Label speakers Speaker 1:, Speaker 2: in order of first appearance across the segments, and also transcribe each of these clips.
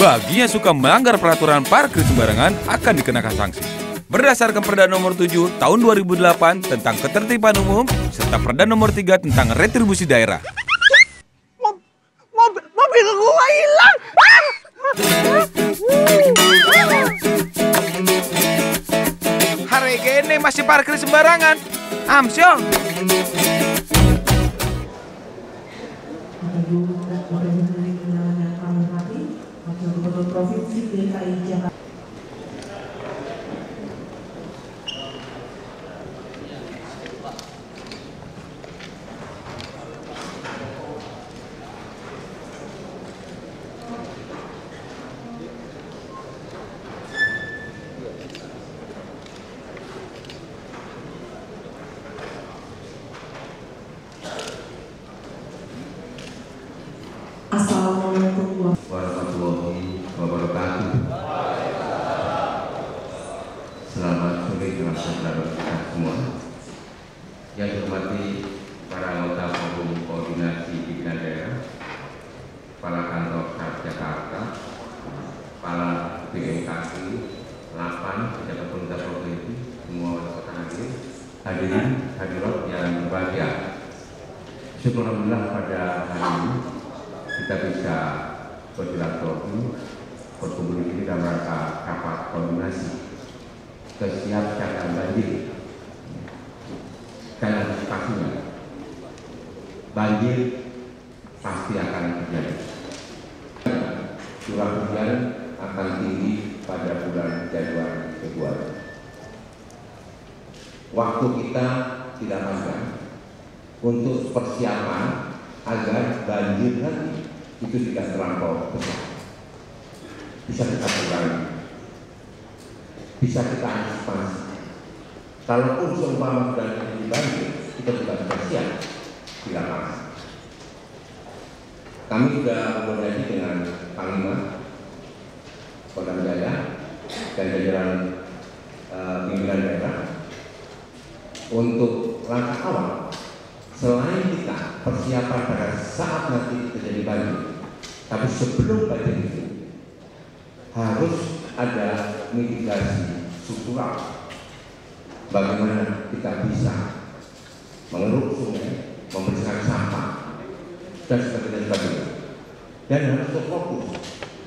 Speaker 1: Bagi yang suka melanggar peraturan parkir sembarangan akan dikenakan sanksi. Berdasarkan Perda Nomor 7 Tahun 2008 tentang Ketertiban Umum serta Perda Nomor 3 tentang Retribusi Daerah.
Speaker 2: Mobil gua hilang.
Speaker 1: Hari gini masih parkir sembarangan. Amsyong.
Speaker 3: Provinsi DKI Jakarta. Assalamualaikum
Speaker 4: warahmatullahi wabarakatuh. Selamat sore saudara kita semua. Yang dihormati para anggota Forum Koordinasi Pimpinan Daerah, Kepala Kantor Staf Jakarta, Kepala BMKG, 8 pejabat pemerintah provinsi, semua kota hadirin hadirat yang berbahagia. Syukur alhamdulillah pada hari ini kita bisa bersilaturahmi berkumpul di sini dalam rangka rapat koordinasi kesiapsiagaan banjir dan antisipasinya. Banjir pasti akan terjadi. Curah hujan akan tinggi pada bulan Januari Februari. Waktu kita tidak panjang untuk persiapan agar banjir nanti itu tidak terlampau besar. Bisa kita kurangi, bisa kita antisipasi. Kalaupun seumpama sudah terjadi banjir, kita juga bisa siap di lapangan. Kami sudah komunikasi dengan Panglima Kodam Jaya dan jajaran pimpinan daerah untuk langkah awal. Selain kita persiapan pada saat nanti terjadi banjir, tapi sebelum banjir itu harus ada mitigasi struktural. Bagaimana kita bisa mengeruk sungai, membersihkan sampah, dan sebagainya. Dan harus fokus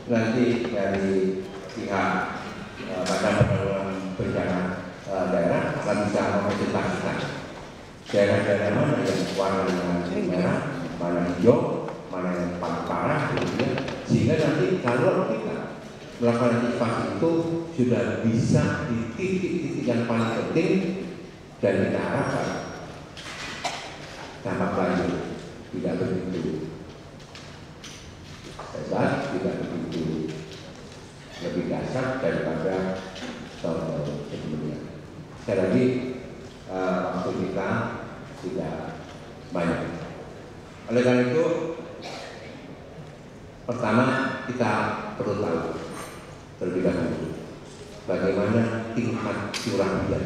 Speaker 4: nanti dari pihak Badan Penanggulangan Bencana Daerah akan bisa mempresentasikan daerah-daerah mana yang warnanya merah, mana hijau, mana yang paling parah, sehingga nanti kalau kita melakukan antisipasi itu sudah bisa di titik-titik yang paling penting dan kita harapkan dampak banjir tidak begitu hebat, tidak begitu lebih dasar daripada tahun sebelumnya. Sekali lagi waktu kita tidak banyak. Oleh karena itu, pertama kita perlu tahu terlebih dahulu bagaimana tingkat curah hujan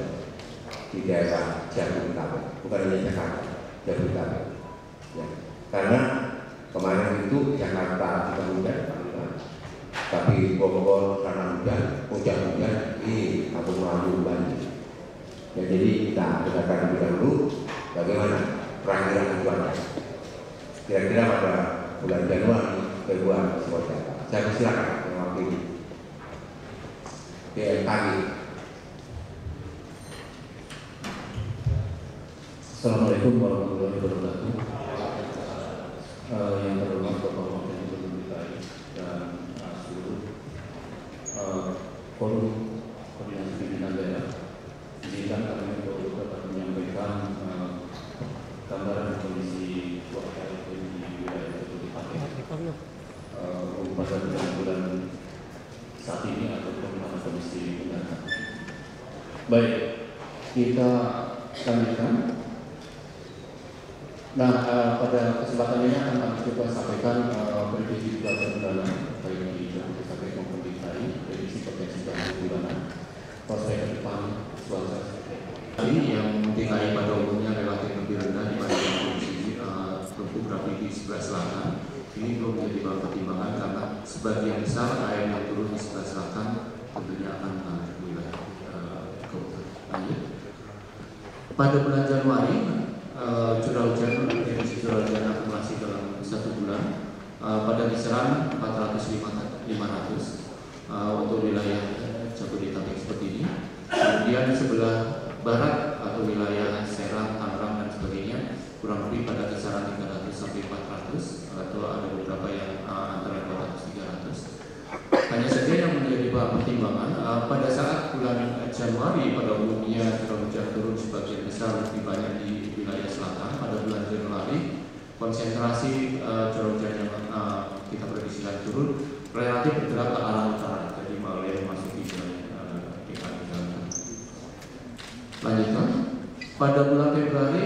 Speaker 4: di daerah Jabodetabek, bukan hanya Jakarta, Jabodetabek. Ya. Karena kemarin itu Jakarta tidak hujan, tapi Bogor karena hujan di Kampung Melayu banjir. Ya, jadi kita dengarkan lebih dahulu bagaimana perakhiran cuaca. Kira-kira pada bulan Januari, Februari, Jakarta. Saya persilakan mewakili BMKG.
Speaker 5: Assalamualaikum warahmatullahi wabarakatuh. Yang terhormat Bapak Wakil Gubernur DKI dan seluruh Forum Koordinasi Pimpinan Daerah, izinkan kami untuk dapat menyampaikan gambaran kondisi cuaca di wilayah Jabodetabek pada bulan saat ini ataupun pada kondisi mendatang. Baik, kita lanjutkan. Nah, pada kesempatan ini akan kami coba sampaikan prediksi cuaca bulanan baik di Jabodetabek maupun di DKI, prediksi potensi banjir bulanan, prospek ke depan cuaca. Ini yang DKI pada umumnya relatif lebih rendah dibanding provinsi tentu berada di sebelah selatan. Ini belum menjadi bahan pertimbangan karena sebagian besar air yang turun di sebelah selatan tentunya akan mengalir ke wilayah Kabupaten. Lanjut. Pada bulan Januari, curah hujan prediksi curah hujan akumulasi dalam 1 bulan pada kisaran 400-500 untuk wilayah Jabodetabek seperti ini. Kemudian sebelah barat atau wilayah Serang, Tangerang dan sebagainya kurang lebih pada kisaran 300 sampai 400 atau ada beberapa yang antara 200-300. Hanya saja yang menjadi bahan pertimbangan pada saat bulan Januari pada umumnya curah hujan turun sebagian besar lebih banyak di wilayah selatan. Pada bulan Januari konsentrasi curah hujan yang kita prediksikan turun relatif bergerak ke arah utara, jadi mulai memasuki wilayah DKI Jakarta. Lanjutkan. Pada bulan Februari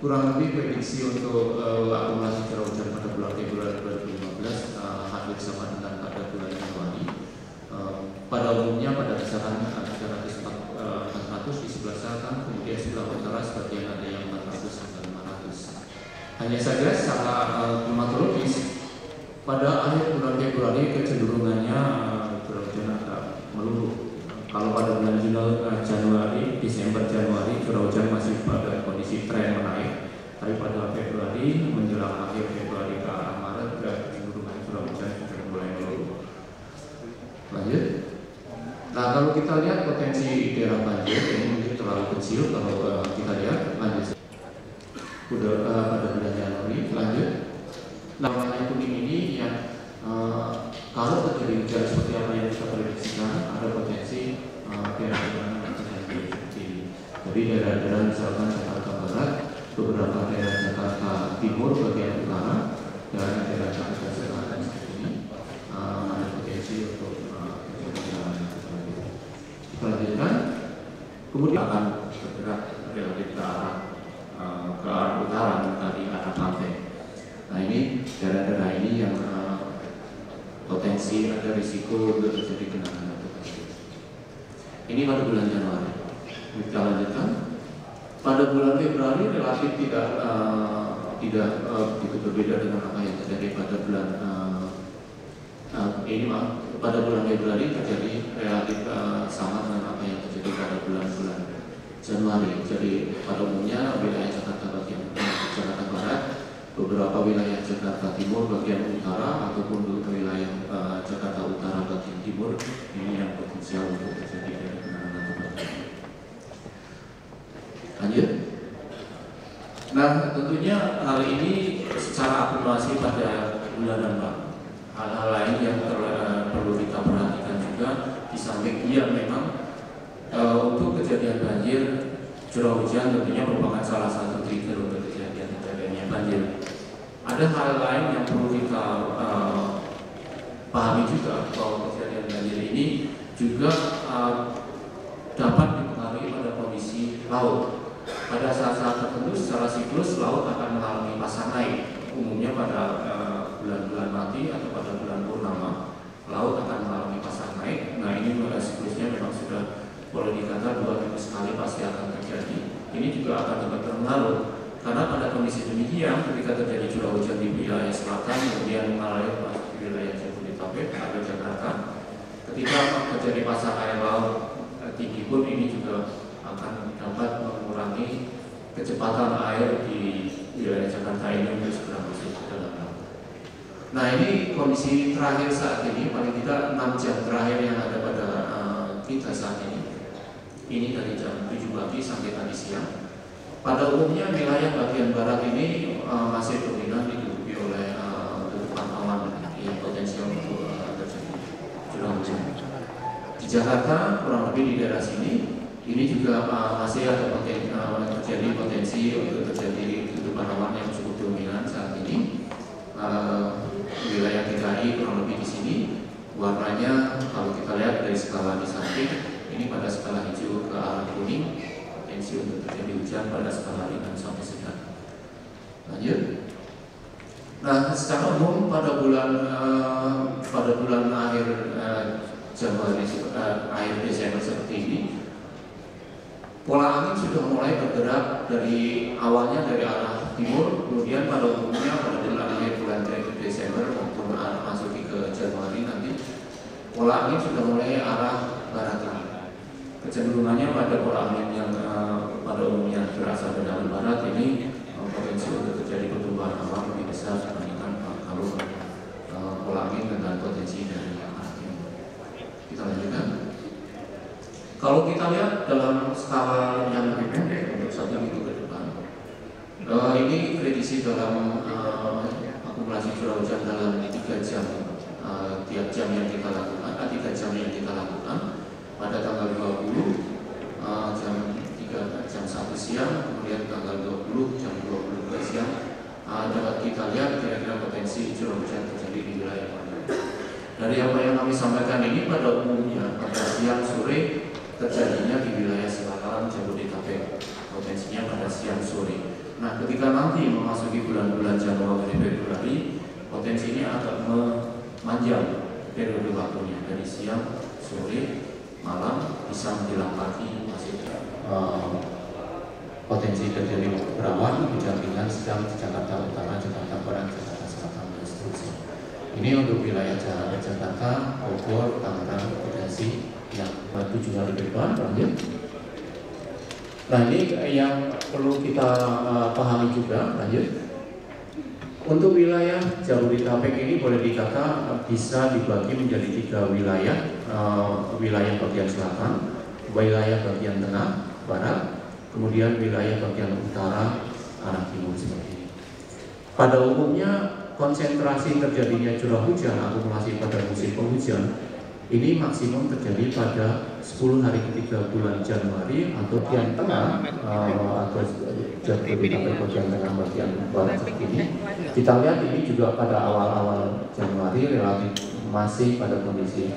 Speaker 5: kurang lebih prediksi untuk akumulasi curah hujan pada bulan Februari 2015 hampir sama dengan pada bulan Januari. Pada umumnya pada kisaran 300-400 di sebelah selatan, kemudian sebelah utara sebagian ada yang 400 sampai 500. Hanya saja secara klimatologis pada akhir bulan Februari kecenderungannya curah hujan agak meluluh. Kalau pada bulan Januari, Desember, Januari curah hujan masih pada kondisi tren menaik, tapi pada Februari menjelang akhir Februari ke arah Maret kecenderungan curah hujan sudah mulai meluluh. Lanjut. Nah, kalau kita lihat potensi daerah banjir ini mungkin terlalu kecil kalau kita lihat. Lanjut. Udah pada bulan Januari. Lanjut. Nah, warna kuning ini yang kalau terjadi hujan seperti apa yang kita prediksikan, ada potensi daerah-daerah yang terjadi seperti ini. Jadi daerah-daerah misalkan Jakarta Barat, beberapa daerah Jakarta Timur bagian utara, dan daerah Jakarta Selatan seperti ini ada potensi untuk terjadi seperti itu. Kita lanjutkan. Kemudian akan bergerak relatif ke arah utara dari arah pantai. Nah, ini daerah-daerah ini yang potensi ada risiko untuk terjadi genangan atau banjir. Ini pada bulan Januari. Kita lanjutkan. Pada bulan Februari relatif tidak begitu berbeda dengan apa yang terjadi pada bulan pada bulan Februari terjadi relatif sama dengan apa yang terjadi pada bulan-bulan Januari. Jadi pada umumnya wilayah Jakarta bagian Jakarta Barat, beberapa wilayah Jakarta Timur bagian utara ataupun wilayah Jakarta Utara bagian timur ini yang potensial untuk terjadi genangan atau banjir. Lanjut. Nah, tentunya hal ini secara akumulasi pada bulanan Pak. Hal-hal lain yang perlu kita perhatikan juga di samping memang untuk kejadian banjir, curah hujan tentunya merupakan salah satu trigger untuk terjadinya banjir. Ada hal lain yang perlu kita pahami juga bahwa kejadian banjir ini juga dapat dipengaruhi pada kondisi laut. Pada saat-saat tertentu secara siklus laut akan mengalami pasang naik. Umumnya pada bulan-bulan mati atau pada bulan purnama laut akan mengalami pasang naik. Nah, ini siklusnya memang sudah boleh dikatakan 2 minggu sekali pasti akan terjadi. Ini juga akan dapat berpengaruh. Karena pada kondisi demikian, ketika terjadi curah hujan di wilayah selatan, kemudian mengalir masuk ke wilayah Jabodetabek atau Jakarta, ketika terjadi pasang air laut tinggi pun ini juga akan dapat mengurangi kecepatan air di wilayah Jakarta ini untuk segera masuk ke dalam laut. Nah, ini kondisi terakhir saat ini, paling tidak 6 jam terakhir yang ada pada kita saat ini. Ini dari jam 7 pagi sampai tadi siang. Pada umumnya wilayah bagian barat ini masih dominan ditutupi oleh tutupan awan yang potensial untuk terjadi curah hujan. Di Jakarta kurang lebih di daerah sini ini juga masih ada terjadi potensi untuk terjadi tutupan awan yang cukup dominan saat ini. Wilayah DKI kurang lebih di sini warnanya kalau kita lihat dari skala di samping ini pada skala hijau ke arah kuning, potensi untuk terjadi hujan pada skala ringan sampai sedang. Lanjut. Nah, secara umum pada bulan akhir Januari, akhir Desember seperti ini, pola angin sudah mulai bergerak dari awalnya dari arah timur, kemudian pada umumnya pada bulan akhir bulan Desember maupun masuk ke Januari pola angin sudah mulai arah baratan. Kecenderungannya pada pola angin yang pada umumnya berasal dari arah barat ini potensi untuk terjadi pertumbuhan awan lebih besar dibandingkan kalau pola angin dengan potensi dari arah timur. Kita lanjutkan. Kalau kita lihat dalam skala yang lebih pendek untuk 1 minggu ke depan, ini prediksi dalam akumulasi curah hujan dalam 3 jam, tiap jam yang kita lakukan, 3 jam yang kita lakukan pada tanggal 20 jam 1 siang, kemudian tanggal 20 jam 22 siang, dapat kita lihat kira-kira potensi curah hujan terjadi di wilayah mana. Dari apa yang kami sampaikan ini pada umumnya pada siang sore terjadinya di wilayah selatan Jabodetabek, potensinya pada siang sore. Nah, ketika nanti memasuki bulan-bulan Januari Februari, potensi ini akan memanjang periode waktunya dari siang, sore, malam, bisa menjelang pagi masih potensi terjadi berawan, hujan ringan sedang di Jakarta Utara, Jakarta Barat, Jakarta Selatan, dan seterusnya. Ini untuk wilayah Jakarta, Bogor, Tangerang, Bekasi yang 7 hari ke depan. Lanjut. Nah, ini yang perlu kita pahami juga. Lanjut. Untuk wilayah Jabodetabek ini boleh dikata bisa dibagi menjadi 3 wilayah. Wilayah bagian selatan, wilayah bagian tengah, barat, kemudian wilayah bagian utara, arah timur seperti ini. Pada umumnya konsentrasi terjadinya curah hujan akumulasi pada musim penghujan ini maksimum terjadi pada 10 hari ketiga bulan Januari atau bagian tengah atau Jabodetabek bagian tengah bagian barat seperti ini. Kita lihat ini juga pada awal-awal Januari relatif masih pada kondisi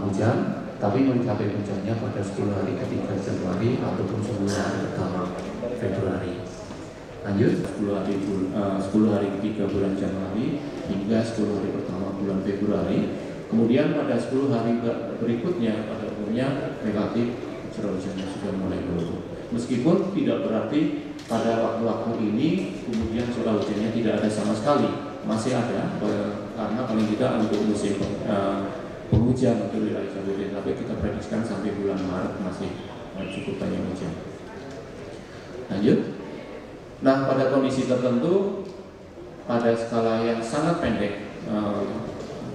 Speaker 5: hujan, tapi mencapai hujannya pada 10 hari ketiga Januari ataupun 10 hari pertama Februari. Lanjut, 10 hari ketiga bulan Januari hingga 10 hari pertama bulan Februari. Kemudian pada 10 hari berikutnya pada umumnya relatif curah hujannya sudah mulai menurun. Meskipun tidak berarti pada waktu-waktu ini kemudian curah hujannya tidak ada sama sekali, masih ada karena paling tidak untuk musim penghujan untuk wilayah Jabodetabek kita prediksikan sampai bulan Maret masih cukup banyak hujan. Lanjut. Nah, pada kondisi tertentu pada skala yang sangat pendek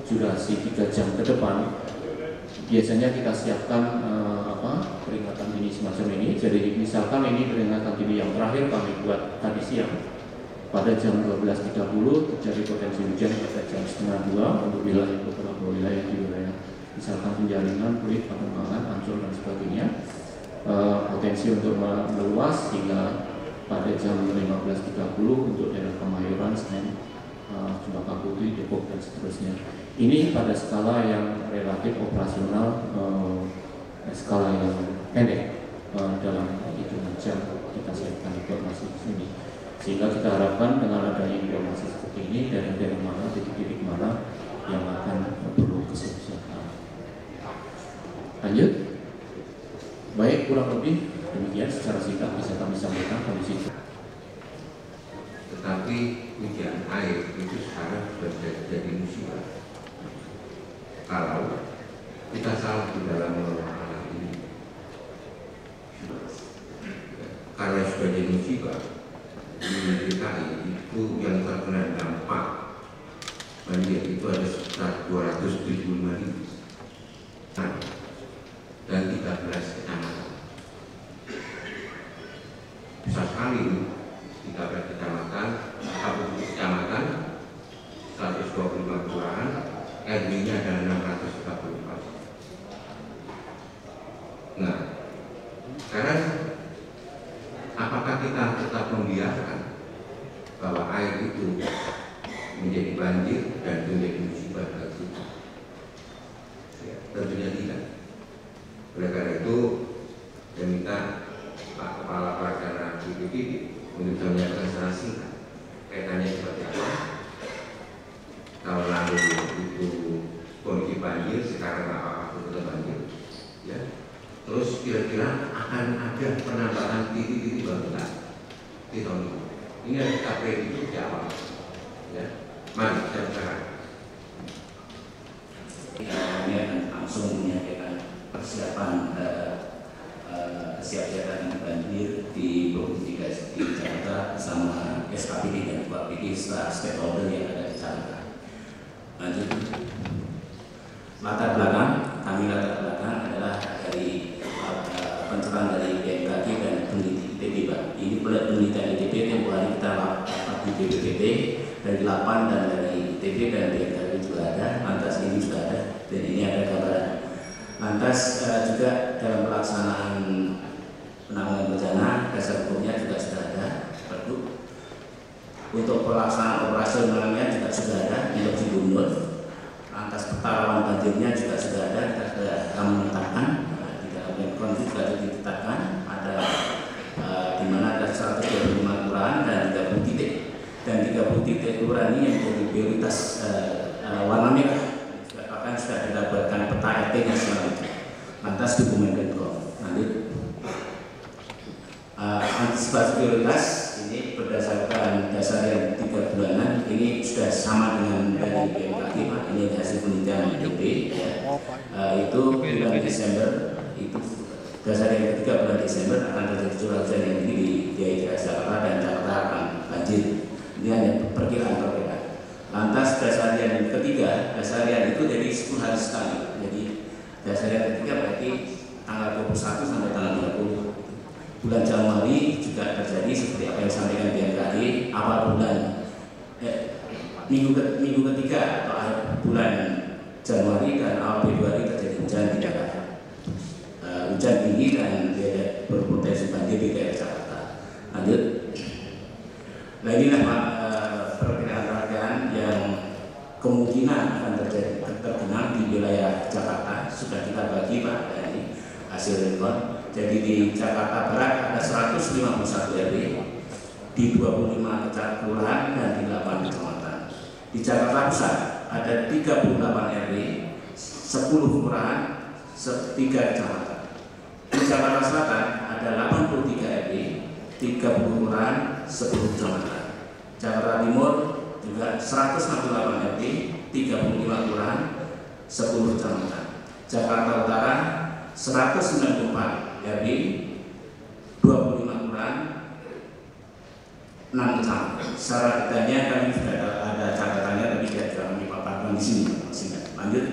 Speaker 5: durasi 3 jam ke depan biasanya kita siapkan peringatan dini semacam ini. Jadi misalkan ini peringatan dini yang terakhir kami buat tadi siang pada jam 12.30 terjadi potensi hujan pada jam 1:30 untuk wilayah beberapa wilayah di wilayah misalkan Penjaringan, Pluit, Pademangan, Ancol dan sebagainya. Potensi untuk meluas hingga pada jam 15.30 untuk daerah Kemayoran, Senen, Cempaka Putih, Depok dan seterusnya. Ini pada skala yang relatif operasional, skala yang pendek dalam hitungan jam kita siapkan informasi ini. Sehingga kita harapkan dengan adanya informasi seperti ini, daerah-daerah mana, titik-titik mana yang akan perlu kesiapsiagaan. Lanjut. Baik, kurang lebih demikian secara singkat bisa kami sampaikan kondisi.
Speaker 4: Tetapi hujan air itu sekarang sudah jadi musibah. Kalau kita salah di dalam mengelola ini, karena sudah jadi musibah di DKI itu yang terkena dampak banjir itu ada sekitar 275.000 dan 13 kecamatan. Besar sekali 13 kecamatan, 40 kecamatan, 125 kelurahan, RW-nya ada 644. Nah, sekarang apakah kita tetap membiarkan bahwa air itu menjadi banjir dan menjadi musibah bagi kita? Ya, tentunya tidak. Oleh karena itu, saya minta Pak Kepala Pelaksana BPBD untuk menyampaikan secara singkat kaitannya seperti apa. Tahun lalu itu kondisi banjir, sekarang apa betul banjir, ya. Terus kira-kira akan ada penambahan titik-titik baru di tahun ini. Ini harus kita prediksi di awal, ya. Mari kita bicara.
Speaker 6: Ini akan langsung diwakili stakeholder yang ada di Jakarta. Lanjut. Latar belakang adalah dari pencerahan dari BMKG dan peneliti ITB. Ini penelitian ITB tempoh hari kita dapat di BPPT dari 8 dan dari ITB dan BMKG juga ada. Lantas ini juga ada dan ini ada gambaran. Lantas juga dalam pelaksanaan penanggulangan bencana dasar hukumnya juga sudah ada. Untuk pelaksanaan operasionalnya juga sudah ada instruksi gubernur. Lantas peta rawan banjirnya juga sudah ada, kita sudah menetapkan di dalam kondisi juga ditetapkan ada di mana ada 125 kelurahan dan 30 titik dan 30 titik kelurahan ini yang menjadi prioritas warna merah bahkan sudah didapatkan peta RT-nya selanjutnya. Lantas dokumen Kemenkom. Lanjut. Antisipasi prioritas ini berdasarkan dasar yang 3 bulanan ini sudah sama dengan dari BMKG Pak. Ini hasil penelitian ITB ya. Itu bulan Desember itu dasar yang ketiga bulan Desember akan terjadi curah hujan yang tinggi di Jakarta dan Jakarta akan banjir. Ini hanya perkiraan. Lantas dasar yang ketiga, dasar yang itu jadi 10 hari sekali. Jadi dasar yang ketiga berarti tanggal 21 sampai tanggal 30. Bulan Januari juga terjadi seperti apa yang disampaikan BMKG awal bulan minggu ketiga atau akhir bulan Januari dan awal Februari terjadi hujan di Jakarta. Hujan tinggi dan berpotensi banjir di daerah Jakarta. Lanjut. Nah inilah perkiraan yang kemungkinan akan tergenang di wilayah Jakarta. Sudah kita bagi Pak dari hasil rekon. Jadi di Jakarta Barat ada 151 RW di 25 kelurahan dan di 8 kecamatan. Di Jakarta Pusat ada 38 RW, 10 kelurahan, 3 kecamatan. Di Jakarta Selatan ada 83 RW, 30 kelurahan, 10 kecamatan. Jakarta Timur juga 168 RW, 35 kelurahan, 10 kecamatan. Jakarta Utara 194 RW, 25 kelurahan, 6 kecamatan. Secara detailnya kami sudah ada catatannya tapi tidak kami paparkan di sini. Lanjut.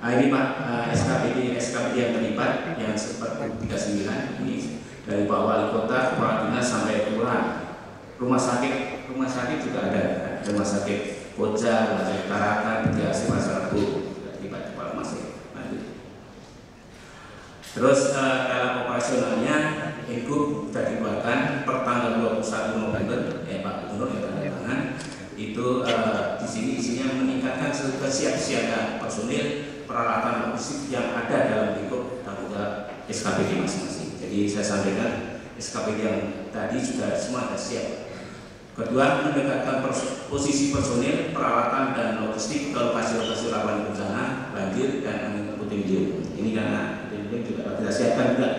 Speaker 6: Ini Pak SKPD yang terlibat yang seperti 39 ini dari Pak Wali Kota, Kepala Dinas sampai kelurahan. Rumah sakit juga ada. Rumah sakit Koja, Rumah sakit Tarakan, Bekasi, Pasar Rebo terlibat Kepala Rumah sakit. Terus dalam operasionalnya Ingup sudah dikeluarkan per tanggal 21 November Pak Gubernur yang tanda tangan itu di sini isinya meningkatkan kesiapsiagaan personil peralatan logistik yang ada dalam lingkup anggota SKPD masing-masing. Jadi saya sampaikan SKPD yang tadi sudah semua sudah siap. Kedua, mendekatkan posisi personil peralatan dan logistik ke lokasi-lokasi rawan bencana banjir dan angin puting beliung. Ini karena juga kita siapkan juga.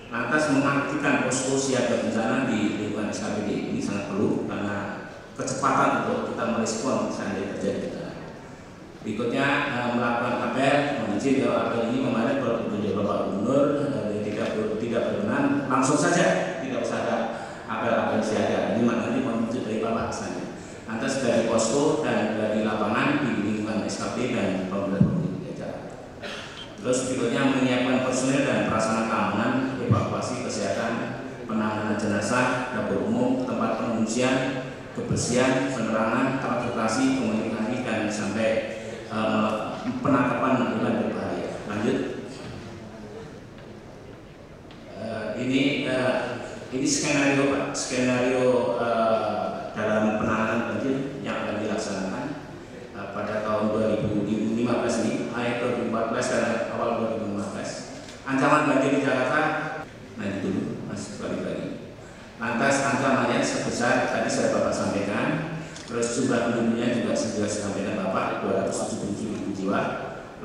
Speaker 6: Lantas mengaktifkan posko siaga bencana di lingkungan SKPD ini sangat perlu karena kecepatan untuk kita merespon seandainya terjadi bencana. Berikutnya melakukan apel, izin kalau apel ini kemarin berkunjung Bapak Gubernur tidak berkenan langsung saja, tidak usah ada apel-apel siaga. Ini nanti menuju dari Bapak misalnya. Lantas dari posko dan dari lapangan di lingkungan SKPD dan pemerintah. Terus berikutnya menyiapkan personil dan prasarana keamanan, evakuasi kesehatan, penanganan jenazah, dapur umum, tempat pengungsian, kebersihan, penerangan, transportasi, komunikasi dan sampai penangkapan hewan berbahaya. Lanjut. Ini skenario Pak, skenario dalam penanganan banjir yang akan dilaksanakan pada tahun 2015 ini, akhir 2014 dan awal 2015. Ancaman banjir di Jakarta, nah itu dulu Mas balik lagi. Lantas ancamannya sebesar tadi saya Bapak sampaikan, terus jumlah penduduknya juga sudah disampaikan Bapak 277.000 jiwa.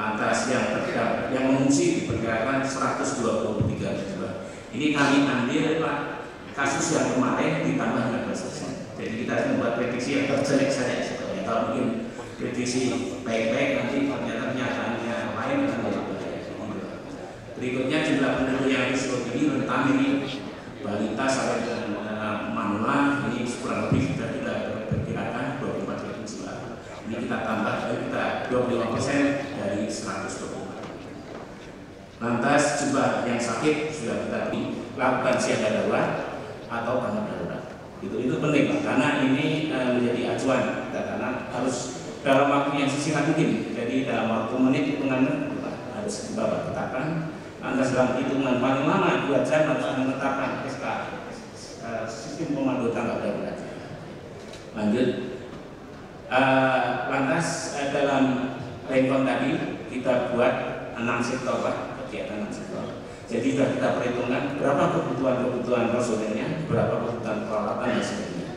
Speaker 6: Lantas yang mengungsi diperkirakan 123 jiwa. Ini kami ambil Pak kasus yang kemarin ditambah 15%. Jadi kita membuat prediksi yang terjelek saja sebetulnya. Kalau mungkin prediksi baik-baik nanti ternyata kenyataannya lain akan berbeda. Berikutnya jumlah penduduk yang risiko tinggi rentan ini balita sampai dengan manula ini 25% dari 120. Lantas jumlah yang sakit sudah kita lakukan siaga darurat atau tanggap darurat. Itu penting Pak, karena ini menjadi acuan kita, karena harus dalam waktu yang sesingkat mungkin. Jadi dalam waktu menit hitungan harus Bapak tetapkan. Lantas dalam hitungan paling lama 2 jam harus menetapkan SK sistem komando tanggap darurat. Lanjut. Lantas dalam rencon tadi kita buat 6 sektor Pak, kegiatan 6 sektor. Jadi sudah kita perhitungkan berapa kebutuhan personilnya, berapa kebutuhan peralatan dan sebagainya.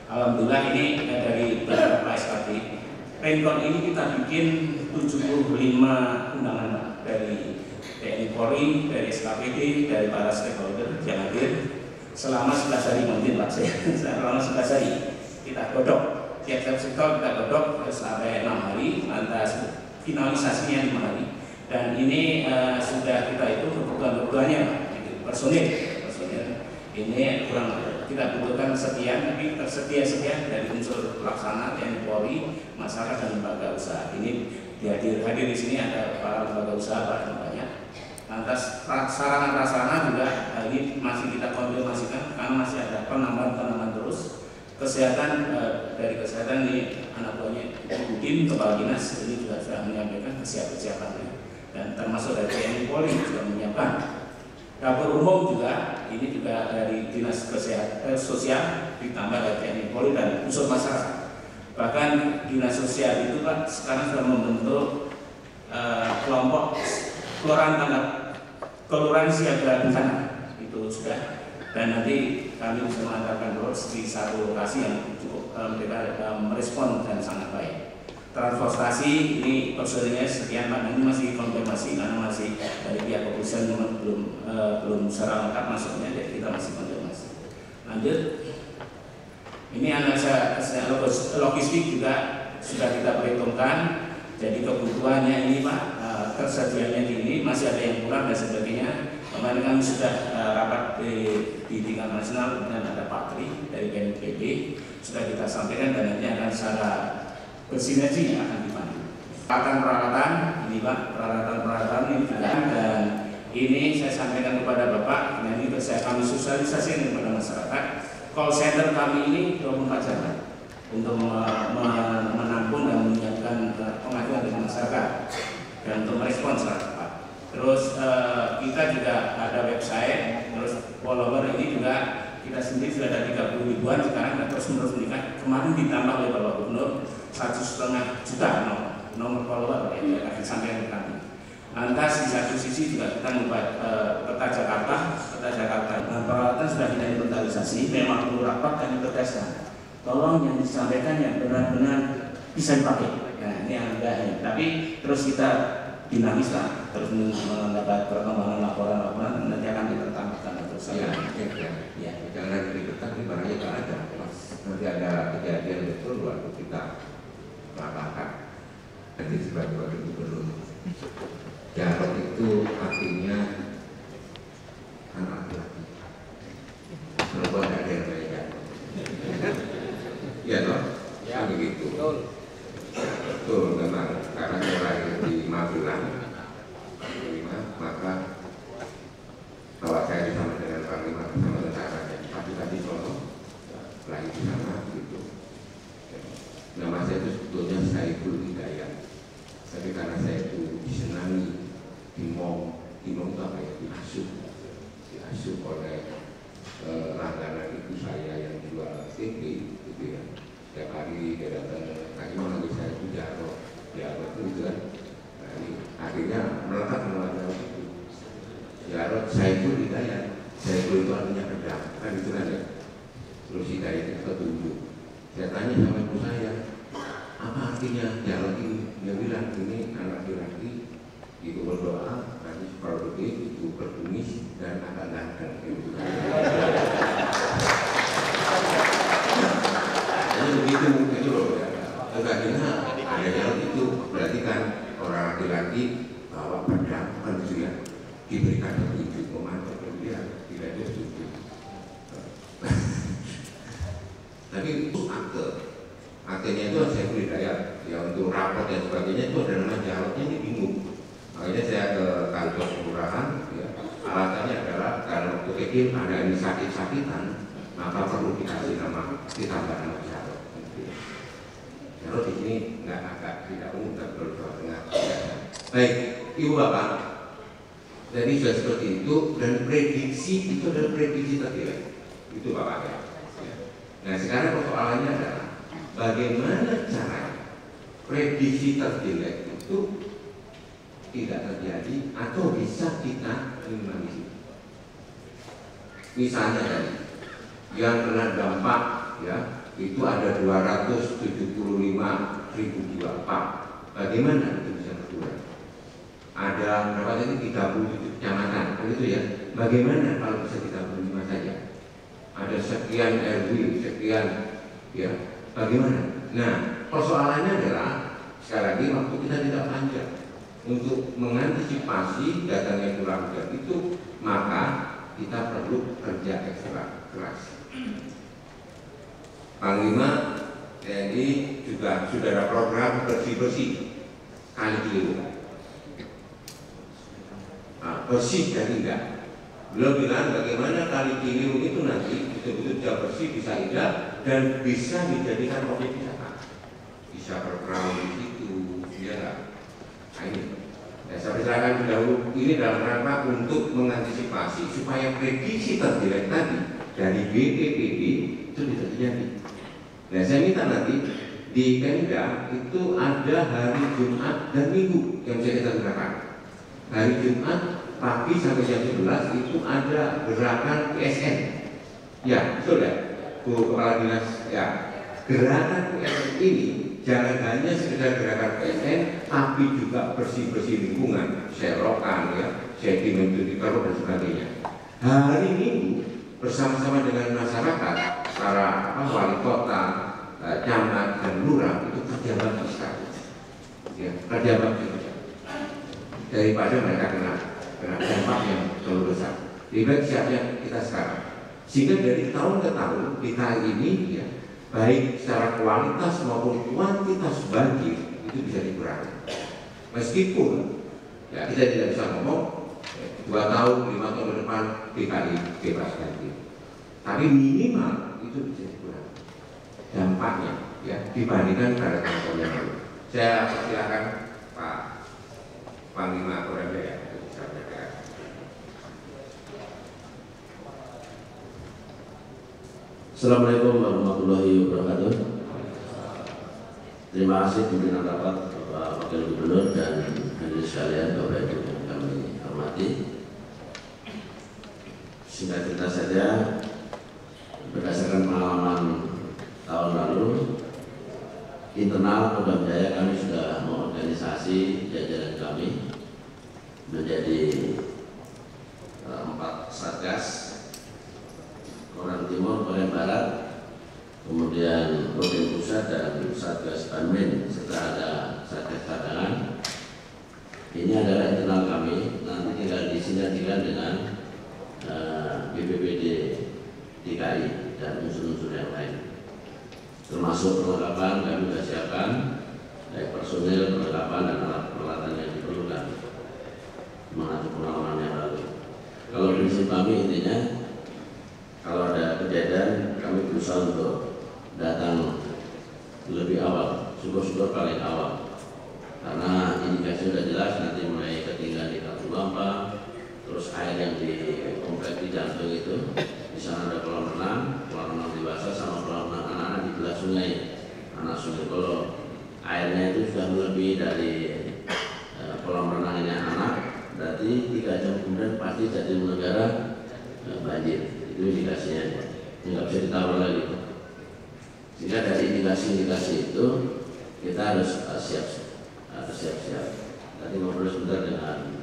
Speaker 6: Alhamdulillah ini dari beberapa SKP. Rencon ini kita bikin 75 undangan Pak, dari TNI Polri, dari SKPD, dari para stakeholder yang hadir selama 11 hari mungkin Pak saya. Selama 11 hari kita godok, tiap-tiap sektor kita godok sampai 6 hari, lantas finalisasinya 5 hari. Dan ini sudah kita itu kebutuhannya personil ini kurang kita butuhkan sekian, tapi tersedia sekian dari unsur pelaksana TNI Polri, masyarakat dan lembaga usaha. Ini hadir di sini ada para lembaga usaha banyak. Lantas sarana prasarana juga ini masih kita konfirmasikan karena masih ada penambahan terus. Kesehatan dari kesehatan ini anak buahnya Budin, Kepala Dinas ini juga sudah menyampaikan kesiapannya. Dan termasuk dari TNI Polri juga menyiapkan. Dapur umum juga ini juga dari Dinas Kesehatan Sosial ditambah dari TNI Polri dan unsur masyarakat. Bahkan Dinas Sosial itu Pak sekarang sudah membentuk kelompok kelurahan siaga bencana itu sudah. Dan nanti kami bisa mengantarkan terus di satu lokasi yang cukup mereka merespon dan sangat baik. Transportasi ini personilnya sekian Pak, ini masih konfirmasi karena masih dari pihak kepolisian belum secara lengkap masuknya, jadi kita masih konfirmasi. Lanjut, ini analisa logistik juga sudah kita perhitungkan, jadi kebutuhannya ini Pak, tersedianya ini masih ada yang kurang dan sebagainya. Kemarin kami sudah rapat di tingkat nasional dan ada Pak Tri dari BNPB sudah kita sampaikan dan nanti akan secara bersinergi akan dipandu. Peralatan ini Pak, peralatan ini juga, dan ini saya sampaikan kepada Bapak, nanti kami sosialisasikan kepada masyarakat. Call center kami ini 24 jam untuk menampung dan menyiapkan pengaduan dari masyarakat dan untuk merespons Pak. Terus kita juga ada website, terus follower ini juga kita sendiri sudah ada 30 ribuan sekarang dan terus menerus meningkat. Kemarin ditambah oleh Bapak Gubernur 1,5 juta nomor follower yang akan disampaikan ke kami. Lantas di satu sisi juga kita membuat peta Jakarta. Nah, peralatan sudah kita inventarisasi, memang perlu rapat kami tegaskan. Tolong yang disampaikan yang benar-benar bisa dipakai. Nah ini yang enggak, tapi terus kita dinamis lah, terus mendapat perkembangan laporan nanti akan kita tambahkan terus.
Speaker 4: Ya. Jangan ribetkan ini barangnya tak ada. Nanti ada kejadian betul waktu kita melakukan. Nanti sebagai wakil gubernur. Jarod itu artinya anak laki. Perempuan ada yang baik. Iya toh? Ya begitu. Betul memang karena mulai di Magelang, maka bahwa saya bersama dengan Panglima bersama tentaranya, tapi tadi Solo lagi di sana gitu. Nama saya itu sebetulnya Saiful Hidayat, tapi karena saya itu disenangi, dimong itu apa ya, diasuh oleh langganan itu saya yang jual TV gitu ya. Setiap hari dia datang, lagi mau nanti saya itu Jarod itu gitu kan. Nah ini akhirnya melekat melalui itu Jarod Saiful Hidayat. Saiful itu artinya pedang, kan itu kan ya. Terus Hidayat itu petunjuk. Saya tanya sama ibu saya, apa artinya Jarod ini? Dia bilang ini anak laki-laki itu berdoa, nanti produktif, itu berkumis dan akan datang gitu kan. Begitu itu loh ya. Akhirnya ada Jarod itu berarti kan orang laki-laki bawa pedang kan gitu ya, diberikan petunjuk memantau dia tidak setuju. Tapi itu akte Akhirnya itu saya beri daya ya untuk rapor dan sebagainya itu ada nama dialognya ini bingung. Akhirnya saya ke kantor kelurahan, ya. Alasannya adalah karena waktu kecil ada ini sakit-sakitan, maka perlu dikasih nama, ditambah nama dialog. Kalau di sini agak tidak umum dan perlu Jawa Tengah. Baik, Ibu Bapak, jadi sudah seperti itu dan prediksi itu adalah prediksi terjelek. Itu Bapak ya. Nah sekarang persoalannya adalah bagaimana cara prediksi terjelek itu tidak terjadi atau bisa kita minimalisir. Misalnya tadi yang kena dampak ya itu ada 275.000 jiwa Pak. Bagaimana itu bisa berkurang? Ada berapa tadi 37 kecamatan, begitu ya. Bagaimana kalau bisa 35 saja? Ada sekian RW, sekian ya. Bagaimana? Nah, persoalannya adalah sekali lagi waktu kita tidak panjang untuk mengantisipasi datangnya curah hujan itu, maka kita perlu kerja ekstra keras. Panglima TNI juga sudah ada program bersih-bersih Kali Ciliwung. Nah, bersih dan indah. Beliau bilang bagaimana Kali Ciliwung itu nanti betul-betul sudah bersih, bisa indah dan bisa dijadikan objek wisata. Bisa berperahu di situ, ya nggak? Nah ini. Ya, saya persilakan dahulu ini dalam rangka untuk mengantisipasi supaya prediksi terjelek tadi dari BPPD itu tidak terjadi. Nah, saya minta nanti di Pemda itu ada hari Jumat dan Minggu yang bisa kita gunakan. Hari Jumat pagi sampai jam 11 itu ada gerakan PSN. Ya, betul ya, Bu Kepala Dinas. Ya, gerakan PSN ini jangan hanya sekedar gerakan PSN, tapi juga bersih-bersih lingkungan, selokan, ya, sedimen itu ditaruh dan sebagainya. Hari Minggu bersama-sama dengan masyarakat, para wali kota, camat dan lurah itu kerja bakti sekali, ya, kerja bakti daripada mereka kena dampak yang terlalu besar. Lebih baik siapnya kita sekarang, sehingga dari tahun ke tahun kita ini ya, baik secara kualitas maupun kuantitas banjir itu bisa dikurangi. Meskipun ya kita tidak bisa ngomong 2 tahun, 5 tahun ke depan DKI bebas banjir, tapi minimal itu bisa dikurangi dampaknya ya dibandingkan pada tahun yang lalu. Saya persilakan Pak Panglima Kodam Jaya.
Speaker 7: Assalamualaikum warahmatullahi wabarakatuh. Terima kasih pimpinan rapat Bapak Wakil Gubernur dan hadirin sekalian Bapak Ibu yang kami hormati. Singkat cerita saja, berdasarkan pengalaman tahun lalu, internal Kodam Jaya kami sudah mengorganisasi jajaran kami menjadi 4 satgas. Kodam Timur, Kodam Barat, kemudian Kodam Pusat dan Satgas Banmin, serta ada Satgas Cadangan. Ini adalah internal kami, nanti tinggal disinergikan dengan BPPD DKI dan unsur-unsur yang lain. Termasuk perlengkapan kami sudah siapkan, baik personil, perlengkapan dan alat peralatan yang diperlukan mengacu pengalaman yang lalu. Kalau prinsip kami intinya, kalau ada kejadian kami berusaha untuk datang lebih awal, syukur-syukur paling awal, karena indikasi sudah jelas nanti mulai ketinggian di Katulampa, terus air yang di komplek di jantung itu, di sana ada kolam renang dewasa sama kolam renang anak-anak di belah sungai, anak sungai. Kalau airnya itu sudah lebih dari kolam renangnya anak, berarti 3 jam kemudian pasti jadi negara banjir. Itu indikasinya, nggak bisa ditawar lagi. Sehingga dari indikasi-indikasi itu kita harus siap-siap. Tadi ngobrol sebentar dengan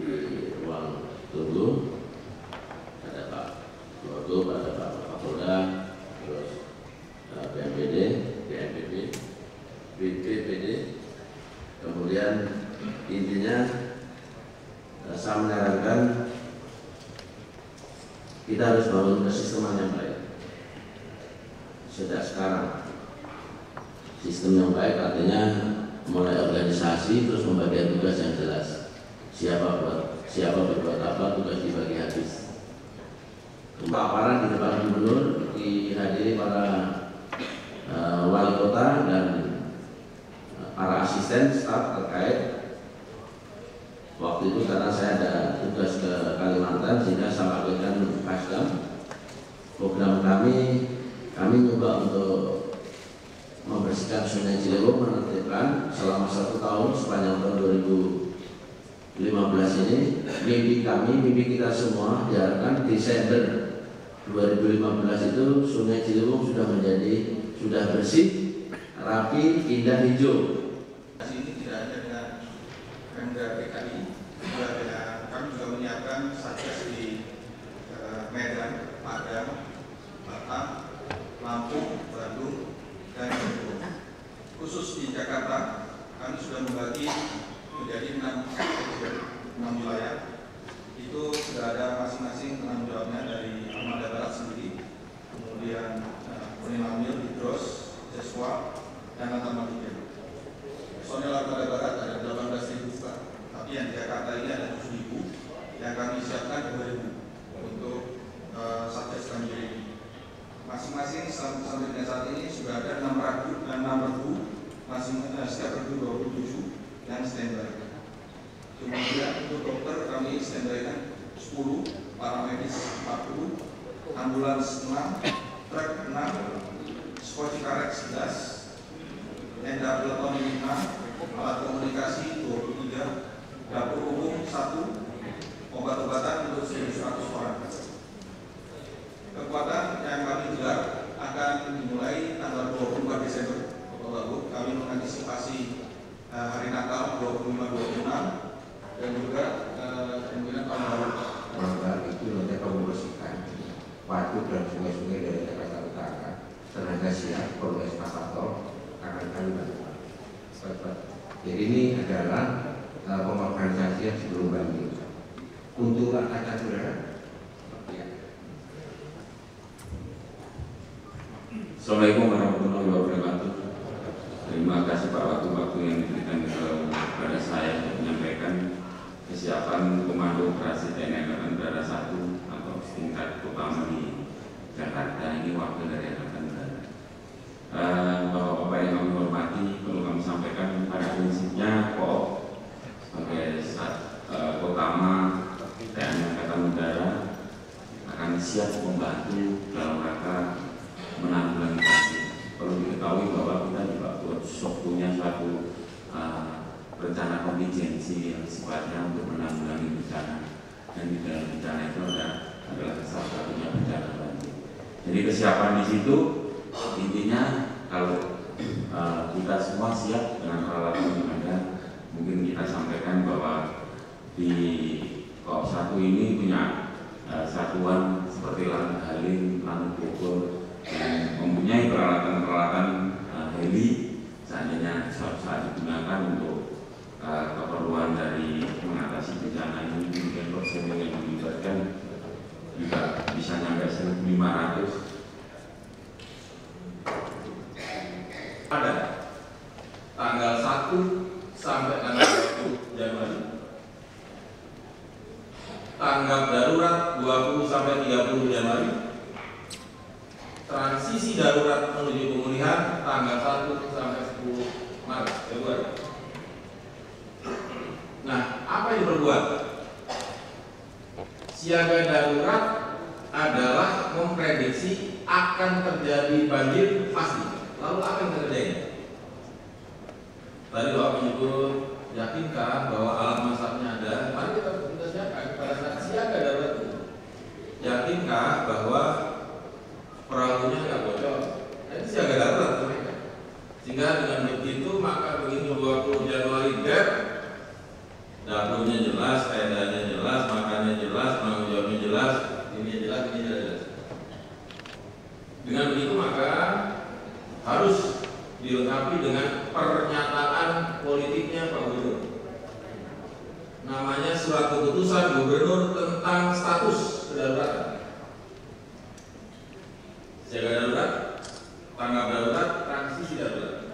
Speaker 7: di ruang tunggu, ada Pak Wagub, ada Pak Kapolda, terus BNPB, BPPD. Kemudian intinya saya menyarankan kita harus bangun kesisteman yang baik sejak sekarang. Sistem yang baik artinya mulai organisasi terus pembagian tugas yang jelas. Siapa berbuat apa, tugas dibagi habis. Pemaparan di depan gubernur dihadiri para wali kota dan para asisten staf terkait. Waktu itu karena saya ada tugas ke Kalimantan sehingga saya lakukan custom. Program kami juga untuk membersihkan Sungai Ciliwung, menertibkan selama 1 tahun sepanjang tahun 2015 ini. Mimpi kita semua diharapkan Desember 2015 itu Sungai Ciliwung sudah bersih, rapi, indah, hijau.
Speaker 8: Ini tidak hanya dengan Pemda DKI, kami juga menyiapkan satgas di Medan, Padang, Batam, Lampung, Bandung, dan Bengkulu. Khusus di Jakarta, kami sudah membagi menjadi 6 wilayah. Itu sudah ada masing-masing penanggung jawabnya dari Armada Barat sendiri, kemudian Unimamil, Hidros, Jeswa, dan Antamatiken. Personel Armada Barat ada 18.000 tapi yang di Jakarta ini ada 7.000 yang kami siapkan 2.000 untuk satgas banjir ini. Masing-masing sampai dengan saat ini sudah ada 6 regu, setiap regu 27 yang standby. Kemudian untuk dokter kami standby-kan 10, paramedis 40, ambulans 6, truk 6, skoci karet 11, tenda peleton 5, alat komunikasi 23, dapur umum 1, obat-obatan untuk 1.100 orang. Kekuatan yang kami gelar akan dimulai tanggal 24 Desember. Kami mengantisipasi hari Natal 25-26 dan juga kemungkinan tahun baru.
Speaker 4: Maka itu nanti akan membersihkan waduk dan sungai-sungai dari Jakarta Utara. Tenaga siap, Polres Pasator akan kami bantu. Jadi ini adalah pengorganisasian sebelum banjir. Untuk rakyat saudara.
Speaker 9: Assalamualaikum warahmatullahi wabarakatuh. Terima kasih Pak waktu-waktu yang diberikan kepada saya untuk menyampaikan kesiapan Komando Operasi TNI Angkatan Udara 1 atau setingkat utama di Jakarta ini wakil dari Angkatan Udara. Bapak-bapak yang kami hormati, perlu kami sampaikan pada prinsipnya POOP sebagai utama TNI Angkatan Udara akan siap membantu dalam rangka menanggulangi banjir. Perlu diketahui bahwa kita juga punya suatu rencana kontingensi yang sifatnya untuk menanggulangi bencana, dan di dalam bencana itu adalah salah satunya bencana banjir. Jadi kesiapan di situ intinya kalau kita semua siap dengan peralatan yang ada. Mungkin kita sampaikan bahwa di KOP 1 ini punya satuan seperti Lanut Halim, Lanut Bogor, yang mempunyai peralatan-peralatan heli seandainya suatu saat digunakan untuk keperluan dari mengatasi bencana ini. Kemudian personel yang dilibatkan juga bisa sampai 1.500.
Speaker 6: Pada tanggal 1 sampai tanggal 20 Januari, tanggap darurat 20 sampai 30 Januari, transisi darurat menuju pemulihan tanggal 1 sampai 10 Maret Februari. Nah, apa yang diperbuat? Siaga darurat adalah memprediksi akan terjadi banjir pasti. Lalu apa yang terjadi? Tadi Bapak menyebut, yakinkah bahwa alat masaknya ada? Mari kita siapkan pada saat siaga darurat itu. Yakinkah bahwa perahunya nggak bocor? Ini siaga darurat mereka. Sehingga dengan begitu maka begitu 20 Januari dapurnya jelas, tendanya jelas, makannya jelas, tanggung jawabnya jelas, ini jelas, ini jelas. Dengan begitu maka harus dilengkapi dengan pernyataan politiknya Pak Gubernur. Namanya surat keputusan Gubernur tentang status kedaruratan. Siaga darurat, tanggap darurat, transisi darurat.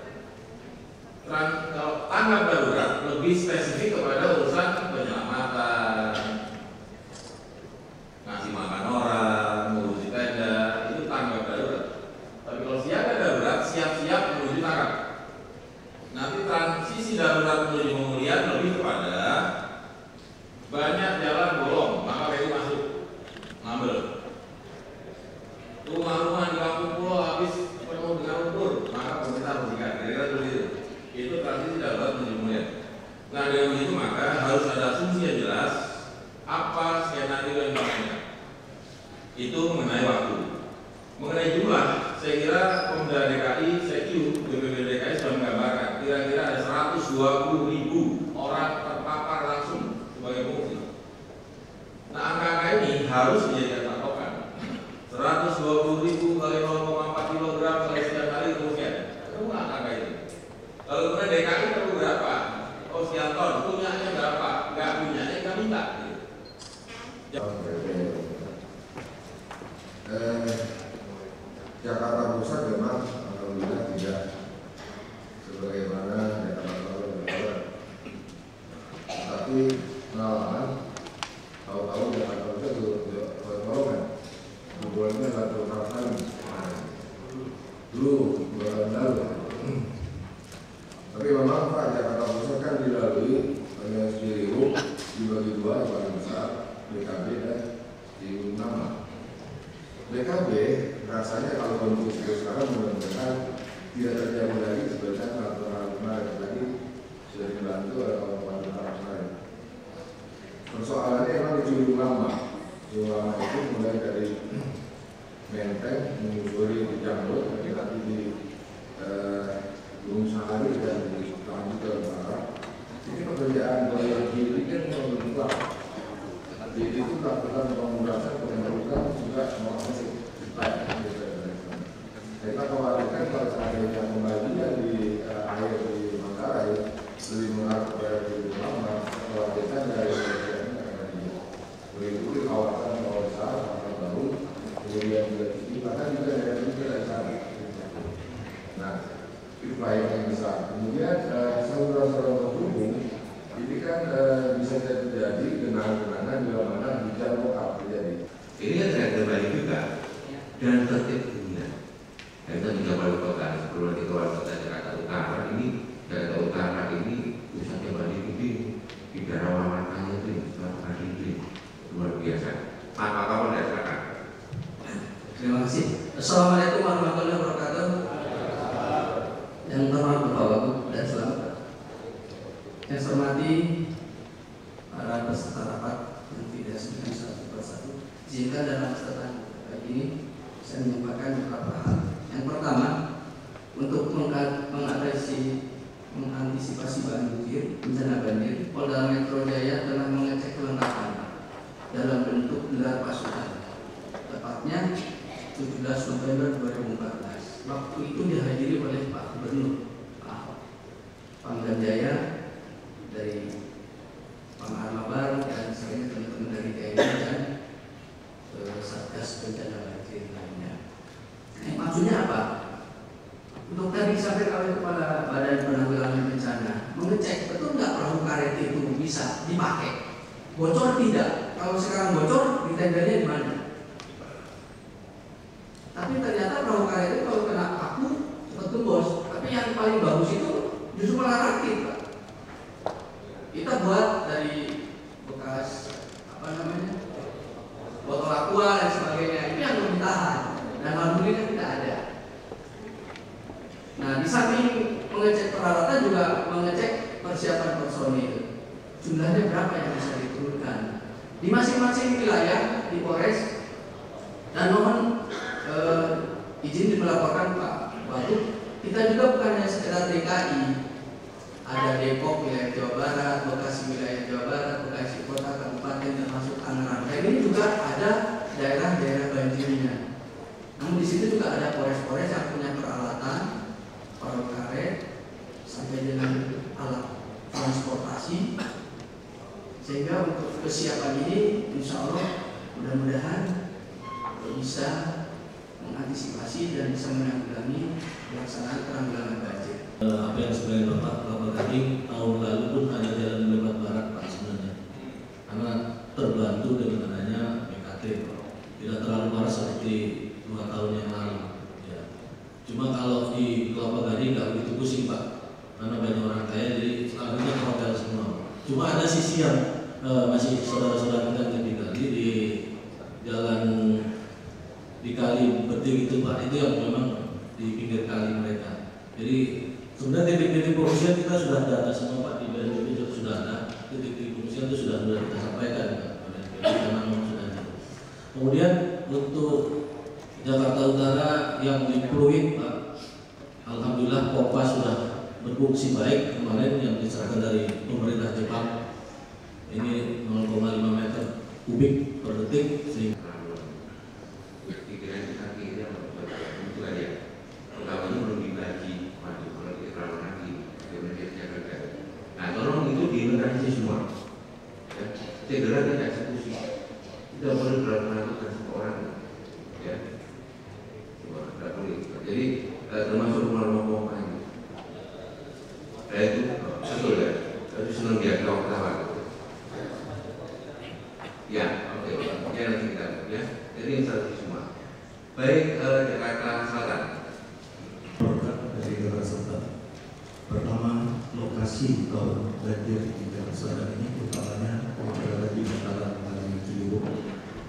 Speaker 10: tahun lalu. Tapi memang Pak, Jakarta Pusat kan dilalui oleh Ciliwung dibagi dua, yang paling besar BKB dan Ciliwung Nama. BKB rasanya kalau untuk sekarang mudah-mudahan tidak terjadi lagi sebenarnya peraturan kemarin tadi sudah dibantu oleh kawan-kawan kemarin. Persoalannya memang di Ciliwung Lama. Ciliwung Lama itu mulai dari Menteng menyusuri di Jambut, nanti di Gunung Sahari dan di lanjut ke barat. Ini pekerjaan proyek ini kan membentuk. Jadi itu melakukan pemulasan pembentukan juga mengatasi kita khawatirkan kalau seandainya pembagian di air di Manggarai lebih mengarah kepada Ciliwung Lama, khawatirkan dari bagiannya akan meliputi kawasan besar, kawasan baru, kemudian juga tinggi, bahkan juga dari dari sana. Nah, itu proyek yang besar. Kemudian saluran-saluran penghubung ini kan bisa terjadi genangan-genangan di mana hujan lokal terjadi.
Speaker 4: Ini kan saya kembali juga dan tertib dunia. Kita juga wali kota, sebelum kita wali kota Jakarta Utara ini, Jakarta Utara ini pusatnya Bali ini di daerah Wawananya itu, Bali ini luar biasa. Apa kamu tidak silakan?
Speaker 11: Terima kasih. Assalamualaikum warahmatullahi wabarakatuh. Yang terhormat Bapak-Bapak dan selamat. Yang saya hormati para peserta rapat yang tidak semuanya satu persatu. Jika dalam kesempatan kali ini saya menyampaikan beberapa hal. Yang pertama, untuk mengantisipasi banjir, bencana banjir, Polda Metro Jaya telah mengecek kelengkapan dalam bentuk gelar pasukan. Tepatnya 17 November 2014. Waktu itu dihadiri oleh Pak Gubernur Pangdam Jaya dari Pangharmabar dan saya teman-teman dari TNI dan Satgas Bencana Banjir lainnya. Maksudnya apa? Untuk tadi disampaikan oleh Kepala Badan Penanggulangan Bencana, mengecek betul nggak perahu karet itu bisa dipakai. Bocor tidak? Kalau sekarang bocor, ditendernya di mana? Tapi ternyata perahu karet itu kalau kena paku cepat gembos. Tapi yang paling bagus itu justru malah rakit, Pak. Kita buat dari bekas botol aqua dan sebagainya. Itu yang lebih tahan. Dan alhamdulillah tidak ada. Nah, di samping mengecek peralatan juga mengecek persiapan personil. Jumlahnya berapa yang bisa diturunkan di masing-masing wilayah di Polres. Dan mohon izin melaporkan Pak Wagub, kita juga bukan hanya sekedar DKI, ada Depok wilayah Jawa Barat, Bekasi wilayah Jawa Barat, Bekasi kota, kabupaten termasuk Tangerang. Ini juga ada daerah-daerah banjirnya. Namun di situ juga ada polres-polres yang punya peralatan, perahu karet, sampai dengan alat transportasi, sehingga untuk kesiapan ini, insya Allah mudah-mudahan bisa mengantisipasi dan bisa menanggulangi pelaksanaan penanggulangan banjir.
Speaker 12: Apa yang sebenarnya Bapak tadi tahun lalu pun ada jalan lewat barat Pak sebenarnya, karena terbantu dengan adanya BKT, tidak terlalu parah seperti 2 tahun yang lalu. Ya. Cuma kalau di Kelapa Gading nggak begitu pusing Pak, karena banyak orang kaya jadi selanjutnya ke hotel semua. Cuma ada sisi yang masih saudara-saudara kita yang tinggal di jalan di kali Beting itu Pak, itu yang memang di pinggir kali mereka. Jadi sebenarnya titik-titik pengungsian kita sudah data semua Pak, di BNPB juga sudah ada titik-titik pengungsian itu sudah kita sampaikan Pak, karena memang sudah ada. Kemudian untuk Jakarta Utara yang di Pluit Pak, alhamdulillah pompa sudah berfungsi baik kemarin yang diserahkan dari pemerintah Jepang. Ini 0,5 meter kubik per detik sehingga
Speaker 4: semua segera kita eksekusi, tidak boleh melakukan seorang ya, tidak boleh. Jadi termasuk rumah-rumah pompa ini itu betul ya, itu senang dia ketawa-ketawa ya, oke, ya nanti kita ya, jadi instalasi semua baik. Jakarta Selatan
Speaker 12: Pertama, lokasi rawan banjir di Jalan Selatan ini utamanya berada di bantaran Kali Ciliwung.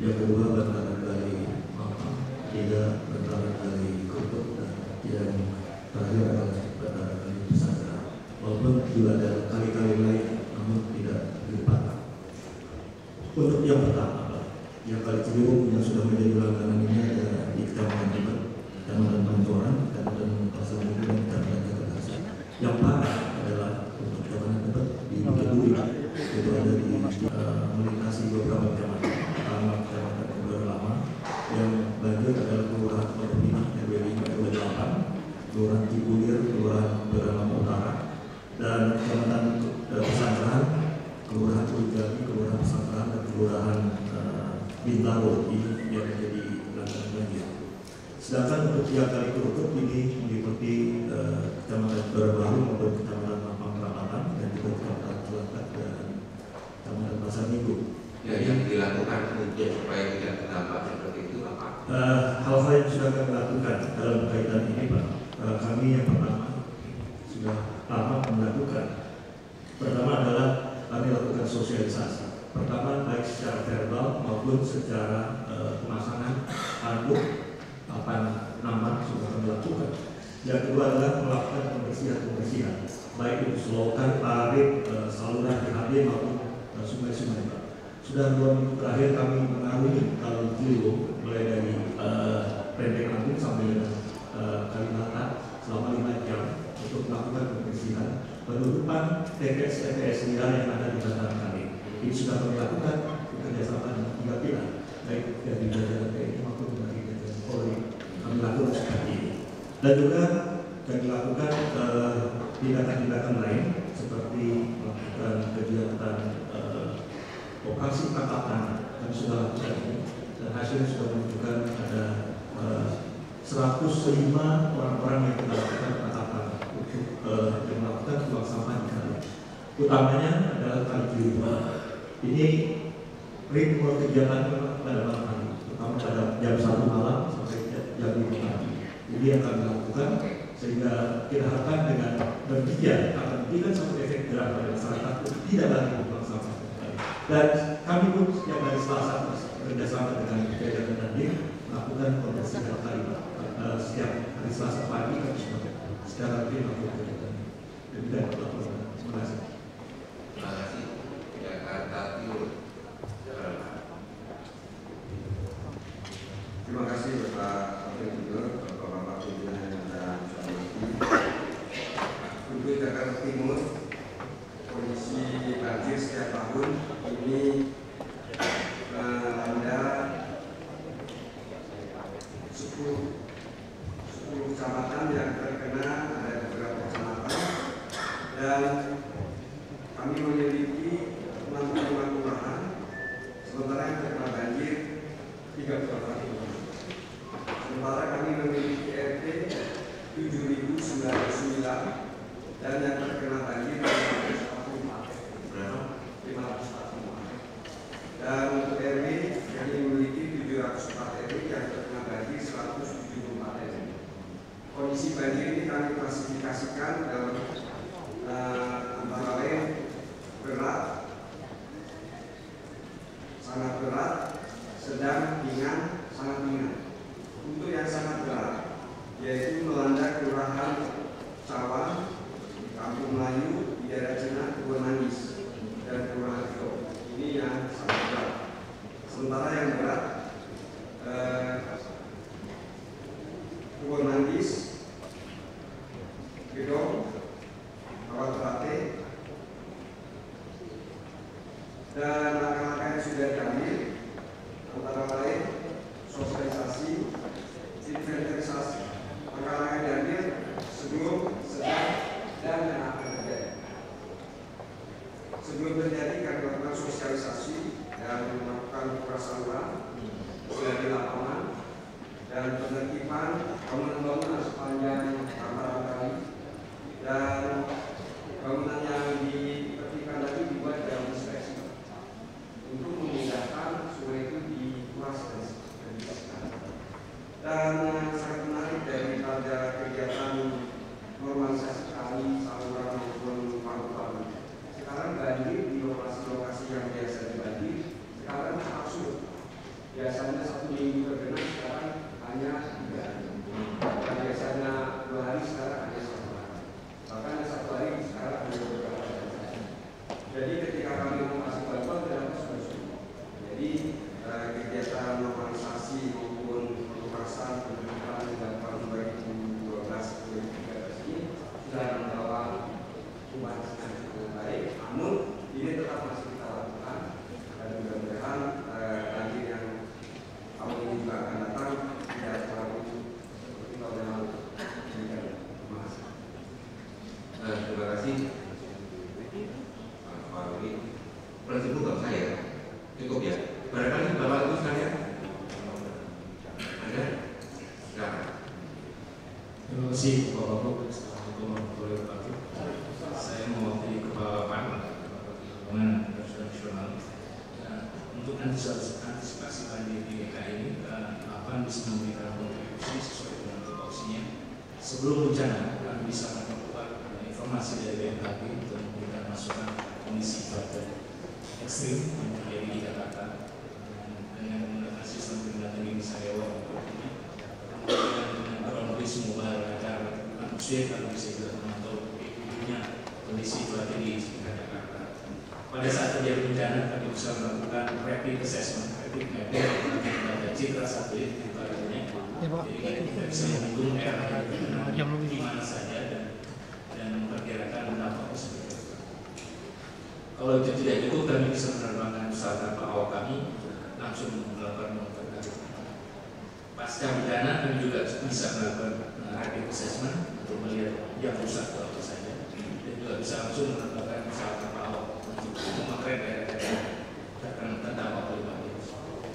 Speaker 12: Yang kedua, bantaran Kali Mampang, tiga bantaran Kali Kerukut, dan yang terakhir adalah bantaran Kali Pesantren. Walaupun juga ada kali-kali lain, namun tidak dilipat. Untuk yang pertama, yang Kali Ciliwung yang sudah menjadi langganan ini ada di Kecamatan Tebet, Kecamatan Pancoran, Kecamatan Pasar Minggu, dan Kecamatan Jakarta. Yang parah adalah untuk Kecamatan Tebet di Bukit Duri, itu ada di melintasi beberapa kecamatan, pertama Kecamatan Kebayoran Lama, yang banjir adalah Kelurahan Pondok Pinang RW 5 RW 8, Kelurahan Cipulir, Kelurahan Kebayoran Lama Utara, dan Kecamatan Pesantren, Kelurahan Ujami, Kelurahan Pesantren, dan Kelurahan Bintaro ini yang menjadi langganan banjir. Sedangkan untuk yang Kali Kerukut ini meliputi Kecamatan Baru maupun Kecamatan Mampang Perapatan, dan juga Kecamatan Cilacap dan Kecamatan Pasar Minggu.
Speaker 4: Ya, yang dilakukan untuk supaya tidak terdampak seperti itu apa?
Speaker 12: Hal-hal yang sudah kami lakukan dalam kaitan ini, Pak. Kami yang pertama sudah lama melakukan. Pertama adalah kami lakukan sosialisasi. Pertama baik secara verbal maupun secara pemasangan handuk papan nama sudah kami lakukan. Yang kedua adalah melakukan pembersihan, baik itu selokan, parit, saluran DHB maupun sungai-sungai. Sudah 2 minggu terakhir kami mengarungi Kali Ciliwung mulai dari Renteng Agung sampai dengan Kalimantan selama 5 jam untuk melakukan pembersihan, penutupan TPS liar yang ada di bantaran kali. Ini sudah kami lakukan bekerjasama dengan 3 pihak, baik dari jajaran TNI maupun dari jajaran Polri. Kami lakukan seperti ini. Dan juga kami lakukan tindakan-tindakan lain seperti melakukan kegiatan operasi tangkap tangan. Kami sudah lakukan ini dan hasilnya sudah menunjukkan ada 105 orang-orang yang kita lakukan tangkap tangan untuk yang melakukan buang sampah di kali. Utamanya adalah Kali Ciliwung. Ini ritme kegiatan pada malam hari, terutama pada jam 1 malam sampai jam 5 pagi. Ini yang kami lakukan sehingga kita harapkan dengan demikian akan memberikan satu efek jerah pada masyarakat untuk tidak lagi membuang sampah. Dan kami pun yang dari Selasa bekerjasama dengan jajaran Dandim melakukan pembersihan kali setiap hari Selasa pagi kami sudah secara rutin melakukan kegiatan. Demikian laporan. Terima kasih.
Speaker 4: Terima kasih. Jakarta Timur.
Speaker 13: Terima kasih Bapak Wakil Gubernur, Bapak pimpinan yang ada untuk Jakarta Timur, kondisi banjir setiap tahun ini melanda 10 kecamatan yang terkena, ada beberapa kecamatan, dan kami memiliki 65 kelurahan, sementara yang terkena banjir 34 kelurahan. Sementara kami memiliki RT 7.909 dan yang terkena banjir 544. Dan untuk RW kami memiliki 704 RW yang terkena banjir 174 RW. Kondisi banjir ini kami klasifikasikan dalam antara lain berat, sangat berat, sedang, ringan, sangat ringan. Untuk yang sangat berat, yaitu melanda Kelurahan Cawang, Kampung Melayu, di daerah Cina, Kebun Manis, dan Kelurahan Kito. Ini yang sangat berat. Sementara yang berat, Kebun Manis, Gedong, Kawat Terate, dan langkah-langkah yang sudah diambil antara lain sosialisasi, inventarisasi, langkah-langkah yang diambil sebelum, sedang, dan yang akan terjadi. Sebelum terjadi kami melakukan sosialisasi dan melakukan prasaluran di lapangan dan penertiban bangunan-bangunan sepanjang bantaran kali
Speaker 6: informasi dari BMKG untuk memberikan masukan kondisi cuaca ekstrim yang terjadi di Jakarta dengan menggunakan sistem peringatan dini Sarewa kemudian dengan kronologis mengubah acara manusia kalau bisa juga memantau kondisi cuaca di sekitar Jakarta. Pada saat terjadi bencana kami bisa melakukan rapid assessment, rapid mapping pada citra satelit ibaratnya. Jadi kita bisa menghitung daerah di mana saja dan memperkirakan dampaknya seperti apa. Kalau itu tidak cukup, kami bisa menerbangkan pesawat tanpa awak kami langsung melakukan monitoring. Pasca bencana kami juga bisa melakukan rapid assessment untuk melihat yang rusak atau apa saja, dan juga bisa langsung menerbangkan pesawat tanpa awak untuk memotret daerah-daerah yang terdampak oleh banjir.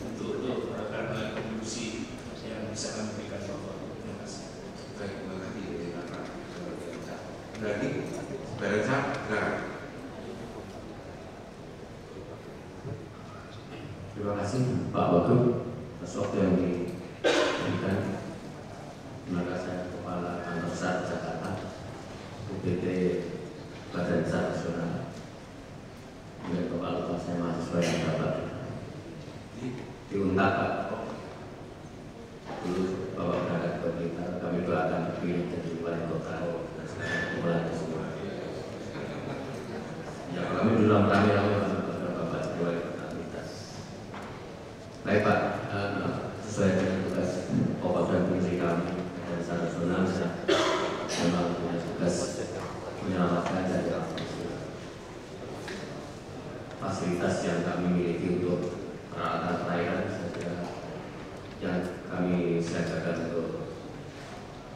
Speaker 6: Untuk karena kontribusi yang bisa kami berikan bahwa terima kasih.
Speaker 4: Baik, terima kasih Bapak. Berarti Barenca, silakan.
Speaker 5: Terima kasih Pak Wagub atas waktu yang diberikan. Terima kasih Kepala Kantor SAR Jakarta, UPT Badan SAR Nasional, dan Kepala Kelasnya mahasiswa yang dapat diundang Pak. Dulu Bapak berangkat ke Blitar, kami doakan terpilih jadi wali kota dan kepala semua. Ya, kami dulu rame-rame Bapak jadi wali kota Blitar. Baik Pak, sesuai dengan tugas pokok dan fungsi kami dan SAR Nasional, memang punya tugas menyelamatkan dari fasilitas yang kami miliki untuk peralatan perairan saja yang kami siagakan untuk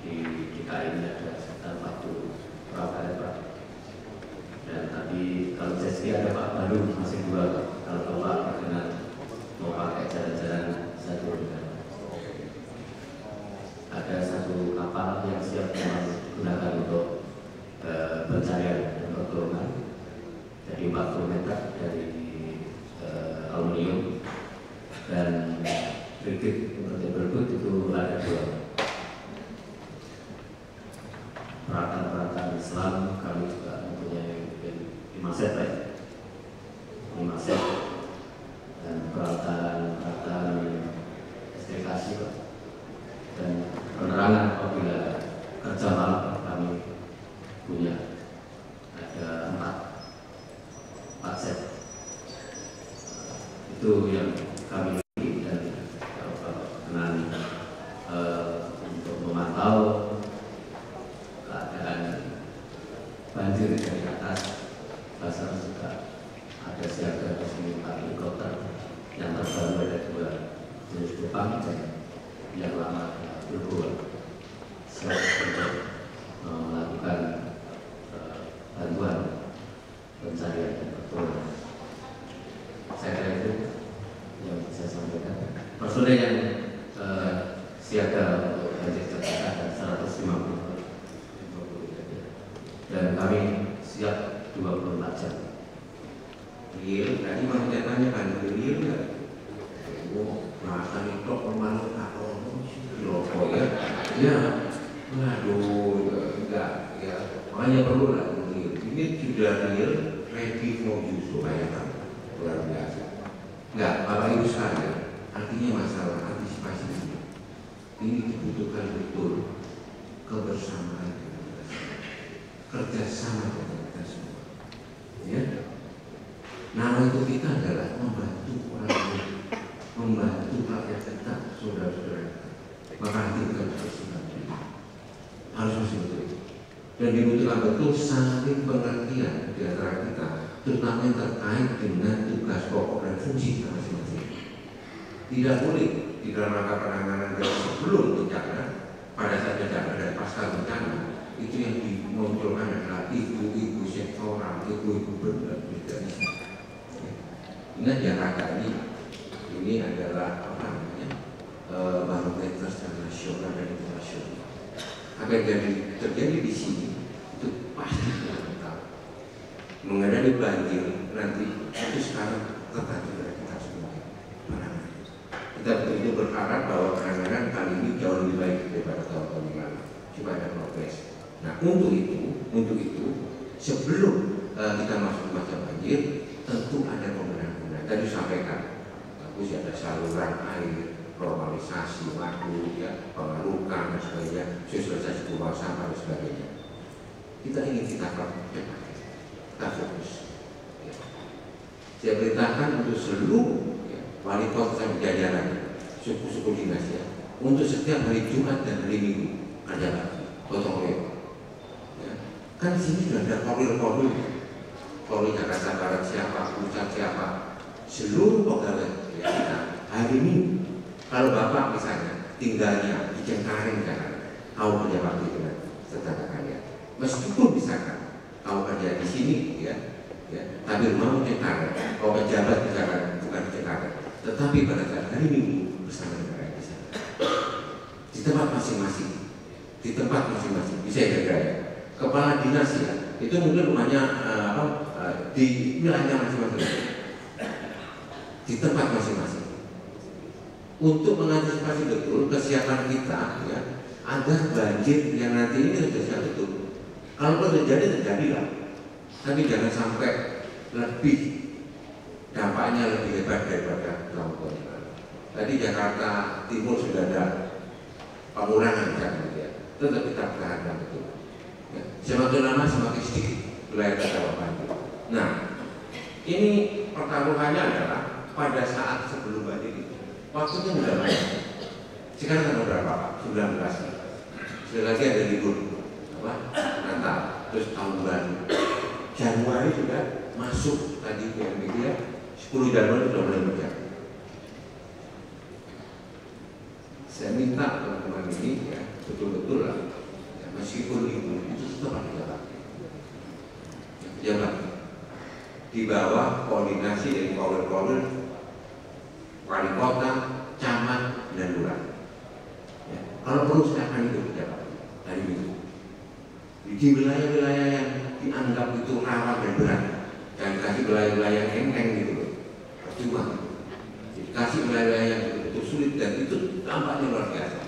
Speaker 5: di DKI ini ada sekitar 40 perahu karet Pak. Dan tadi kalau saya sendiri ada Pak baru masih 2 kalau Bapak berkenan mau pakai jalan-jalan satu dengan ada 1 kapal yang siap digunakan untuk pencarian dan pertolongan, jadi 40 meter dari aluminium, dan frigate untuk berikut itu ada 2 peralatan selam. Kami juga mempunyai 5 set Pak, 5 set dan peralatan estrikasi Pak, dan penerangan apabila kerja malam kami punya ada 4 set. Itu yang kami miliki, dan kalau berkenan untuk memantau keadaan banjir dari atas, Basarnas juga ada siaga di sini 4 helikopter yang terbaru ada 2 jenis Jepang dan yang lama Turbo siap untuk melakukan bantuan pencarian dan pertolongan. Saya kira itu yang bisa saya sampaikan. Personel yang siaga untuk banjir Jakarta ada 150 dan kami siap 24 jam.
Speaker 4: Real, tadi mau saya tanyakan real nggak? Oh, makan itu permanen atau rokok ya? Ya, waduh, enggak ya. Makanya perlu lah real. Ini sudah real, ready for use, bayangkan luar biasa. Enggak, Bapak Ibu sekalian, artinya masalah antisipasi ini dibutuhkan betul kebersamaan kita semua, kerjasama kita semua. Ya. Nama itu kita adalah membantu orang lain, membantu rakyat kita, saudara-saudara kita. Maka kita harus membantu, harus membantu. Dan dibutuhkan betul saling pengertian di antara kita, terutama yang terkait dengan tugas pokok dan fungsi kita masing-masing. Tidak boleh di dalam rangka penanganan dari sebelum bencana, pada saat bencana dan pasca bencana, itu yang dimunculkan adalah ibu-ibu sektoral, ibu-ibu benar tidak bisa. Ingat ya kakak ini adalah apa namanya barometer secara nasional dan internasional. Apa yang terjadi di sini itu pasti kita tahu. Mengenai banjir nanti itu sekarang ketat dari kita semua. Kita betul-betul berharap bahwa penanganan kali ini jauh lebih baik daripada tahun-tahun yang lalu supaya ada progres. Nah untuk itu Untuk itu, sebelum kita masuk masa banjir, tentu ada pembenahan-pembenahan. Tadi sampaikan, bagus ada saluran air, normalisasi waduk, ya, pengarukan dan sebagainya, sosialisasi buang sampah dan sebagainya. Kita ingin kita percepat, kita fokus. Ya. Saya perintahkan untuk seluruh wali kota dan jajaran suku-suku dinas ya, untuk setiap hari Jumat dan hari Minggu ada lagi gotong royong. Ya. Kan di sini sudah ada korwil Jakarta Barat siapa, pusat siapa, seluruh pegawai ya, kita hari Minggu. Kalau bapak misalnya tinggalnya di Cengkareng Jakarta, kau kerja bakti dengan tetangga kalian, meskipun misalkan kau kerja di sini ya, tapi rumahmu Cengkareng, kau pejabat di Jakarta bukan di Cengkareng, tetapi pada saat hari Minggu bersama dengan di sana, di tempat masing-masing, bisa ya, kepala dinas ya, itu mungkin rumahnya di wilayah masing-masing, di tempat masing-masing, untuk mengantisipasi betul kesiapan kita ya, agar banjir yang nanti ini terjadi betul. Kalau terjadi terjadilah, tapi jangan sampai lebih dampaknya lebih hebat daripada tahun yang lalu. Tadi Jakarta Timur sudah ada pengurangan misalnya, ya. Tetap kita pertahankan betul. Ya. Semakin lama semakin sedikit wilayah terdampak banjir. Nah, ini pertaruhannya adalah pada saat sebelum banjir itu, waktunya sudah banyak. Sekarang tanggal berapa Pak? 19. Sudah lagi ada libur Natal, terus tahun baru. Januari sudah masuk tadi PMBG ya, 10 Januari sudah mulai berjalan. Saya minta teman-teman ini ya, betul-betul lah, ya, meskipun itu tetap ada pejabat di bawah koordinasi dari kolonel wali kota, camat, dan lurah. Ya, kalau perlu silakan itu pejabat hari Minggu. Di wilayah-wilayah yang dianggap itu rawan dan berat, dan kasih wilayah-wilayah yang enteng gitu loh, percuma. Jadi kasih wilayah yang betul sulit dan itu tampaknya luar biasa.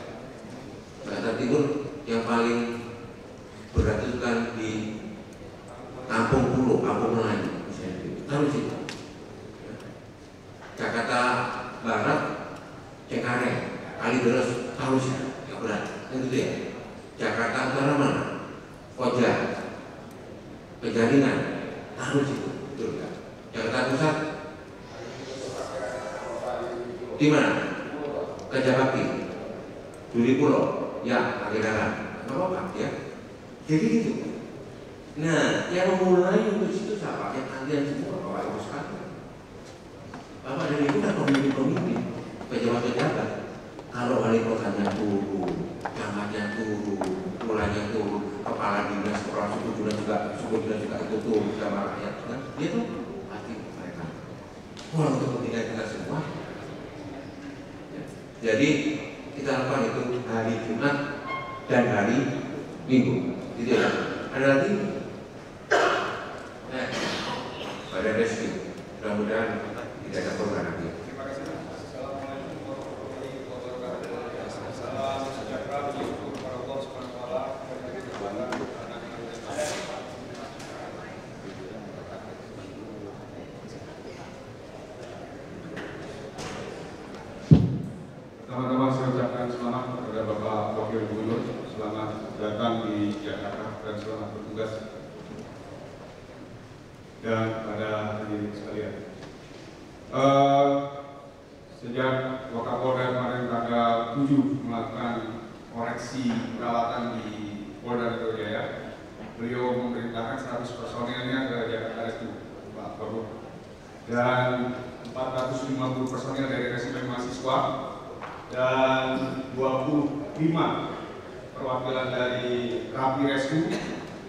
Speaker 4: Jakarta Timur yang paling berat itu kan di Kampung Pulau, Kampung Melayu, misalnya itu. Taruh situ. Jakarta Barat, Cengkareng, Kalideres, taruh situ. Yang berat, kan gitu ya. Jakarta Utara mana? Koja, Penjaringan, taruh situ, betul kan? Jakarta Pusat, di mana? Kejabakti, Duli Pulau, ya, Agedaran, nggak apa-apa ya. Jadi gitu. Nah, yang memulai untuk situ siapa? Yang kalian semua, Bapak Ibu sekalian. Bapak dari itu kan pemimpin-pemimpin, pejabat-pejabat. Kalau wali kotanya turun, camatnya turun, lurahnya turun, kepala dinas, kepala suku dinas juga itu turun sama rakyat, kan? Dia tuh pasti mereka. Wah, untuk kepentingan kita semua. Ya. Jadi kita lakukan itu hari Jumat dan hari Minggu. Gitu ya. Ada lagi? Pada resmi. Mudah-mudahan tidak ada korban lagi.
Speaker 14: Teman-teman, saya ucapkan selamat kepada Bapak Wakil Gubernur, selamat datang di Jakarta dan selamat bertugas. Dan pada hadirin sekalian, sejak Wakapolda kemarin tanggal 7 melakukan koreksi perawatan di Polda Metro Jaya, beliau memerintahkan 100 personilnya ke Jakarta Rescue, Pak Korbut, dan 450 personil dari resimen mahasiswa dan 25 perwakilan dari Rapi Rescue.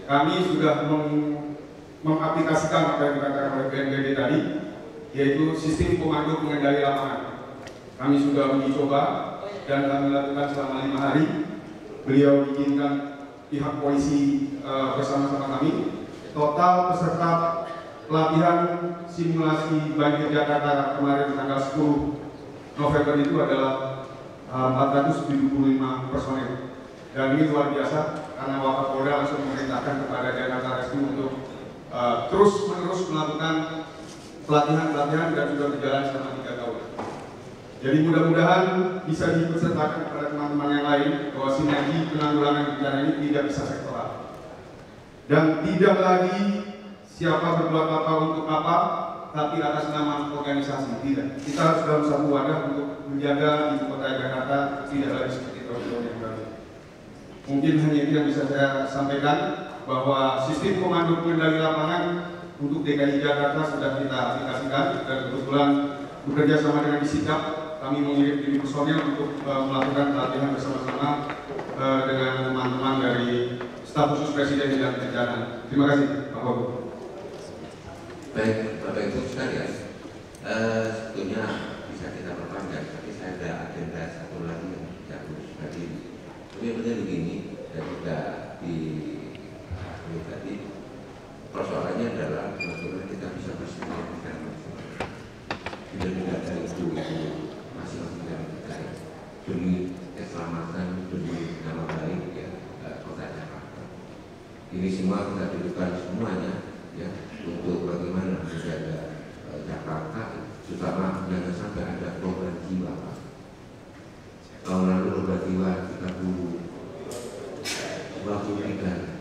Speaker 14: Kami sudah mengaplikasikan apa yang dikatakan oleh BNPB tadi, yaitu sistem komando pengendali lapangan. Kami sudah uji coba dan kami lakukan selama 5 hari. Beliau izinkan pihak polisi bersama-sama kami. Total peserta pelatihan simulasi banjir Jakarta kemarin tanggal 10 November itu adalah 475 personel. Dan ini luar biasa karena Wakapolda langsung memerintahkan kepada Jakarta Rescue untuk terus-menerus melakukan pelatihan-pelatihan dan sudah berjalan selama 3 tahun. Jadi mudah-mudahan bisa dipesertakan kepada teman-teman yang lain bahwa sinergi penanggulangan bencana ini tidak bisa sektoral. Dan tidak lagi siapa berbuat apa untuk apa, tapi atas nama organisasi, tidak. Kita harus dalam satu wadah untuk menjaga ibu kota Jakarta tidak lagi seperti tahun-tahun yang lalu. Mungkin hanya itu yang bisa saya sampaikan, bahwa sistem komando pengendali lapangan untuk DKI Jakarta sudah kita aplikasikan dan kebetulan bekerja sama dengan Disikap, kami mengirim tim personil untuk melakukan pelatihan bersama-sama dengan teman-teman dari staf khusus Presiden bidang bencana. Terima kasih, Pak Wagub.
Speaker 4: Baik, Bapak Ibu sekalian, sebetulnya bisa kita perpanjang, tapi saya ada agenda satu lagi yang tidak harus berdiri. Tapi yang penting begini, dan juga di tadi persoalannya adalah bagaimana kita bisa bersinergi dengan maksimal. Tidak dari itu masing-masing yang kita demi keselamatan, demi nama baik ya kota Jakarta. Ini semua kita tujukan semuanya ya untuk bagaimana menjaga Jakarta, terutama jangan sampai ada korban jiwa. Tahun lalu korban jiwa 23.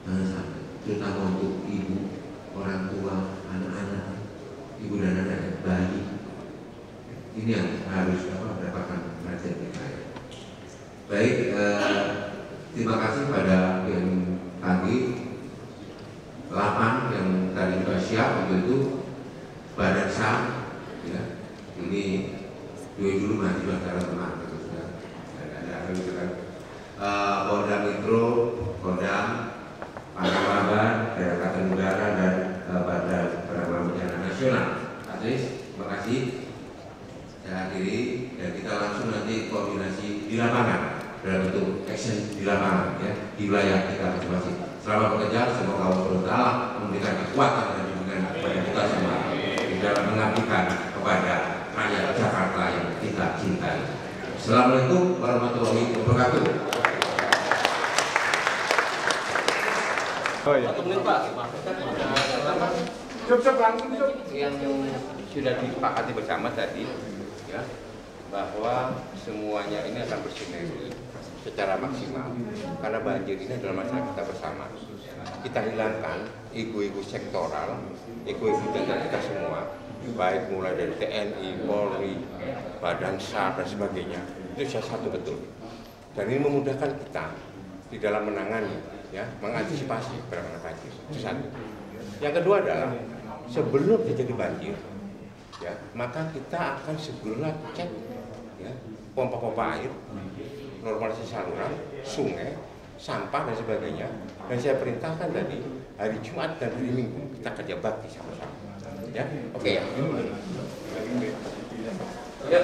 Speaker 4: Jangan sampai, terutama untuk ibu, orang tua, anak-anak, ibu dan anak, bayi. Ini yang harus mendapatkan perhatian kita. Baik, terima kasih pada yang tadi 8 yang tadi sudah siap untuk itu Badan SAM, ya. Ini dulu mahasiswa secara teman, sudah ada Polda Metro, Kodam, Pangkalan, Daerah Angkatan Udara dan Badan Penanggulangan Bencana Nasional. Terima kasih. Saya akhiri dan kita langsung nanti koordinasi di lapangan dalam bentuk action di lapangan ya di wilayah kita masing-masing. Selamat bekerja, semoga Allah SWT memberikan kekuatan dan dukungan kepada kita semua di dalam mengabdikan kepada rakyat Jakarta yang kita cintai. Assalamualaikum warahmatullahi wabarakatuh.
Speaker 15: Oh, iya.
Speaker 4: Yang sudah disepakati bersama tadi ya bahwa semuanya ini akan bersinergi secara maksimal karena banjir ini adalah masalah kita bersama. Kita hilangkan ego-ego sektoral, ego-ego dan kita semua, baik mulai dari TNI, Polri, Badan SAR dan sebagainya. Itu salah satu betul. Dan ini memudahkan kita di dalam menangani, ya, mengantisipasi penanganan banjir. Itu satu. Yang kedua adalah sebelum terjadi banjir, ya, maka kita akan segera cek, ya, pompa-pompa air, normalisasi saluran, sungai, sampah dan sebagainya. Dan saya perintahkan tadi hari Jumat dan hari Minggu kita kerja bakti sama-sama. Ya, oke ya. Ya.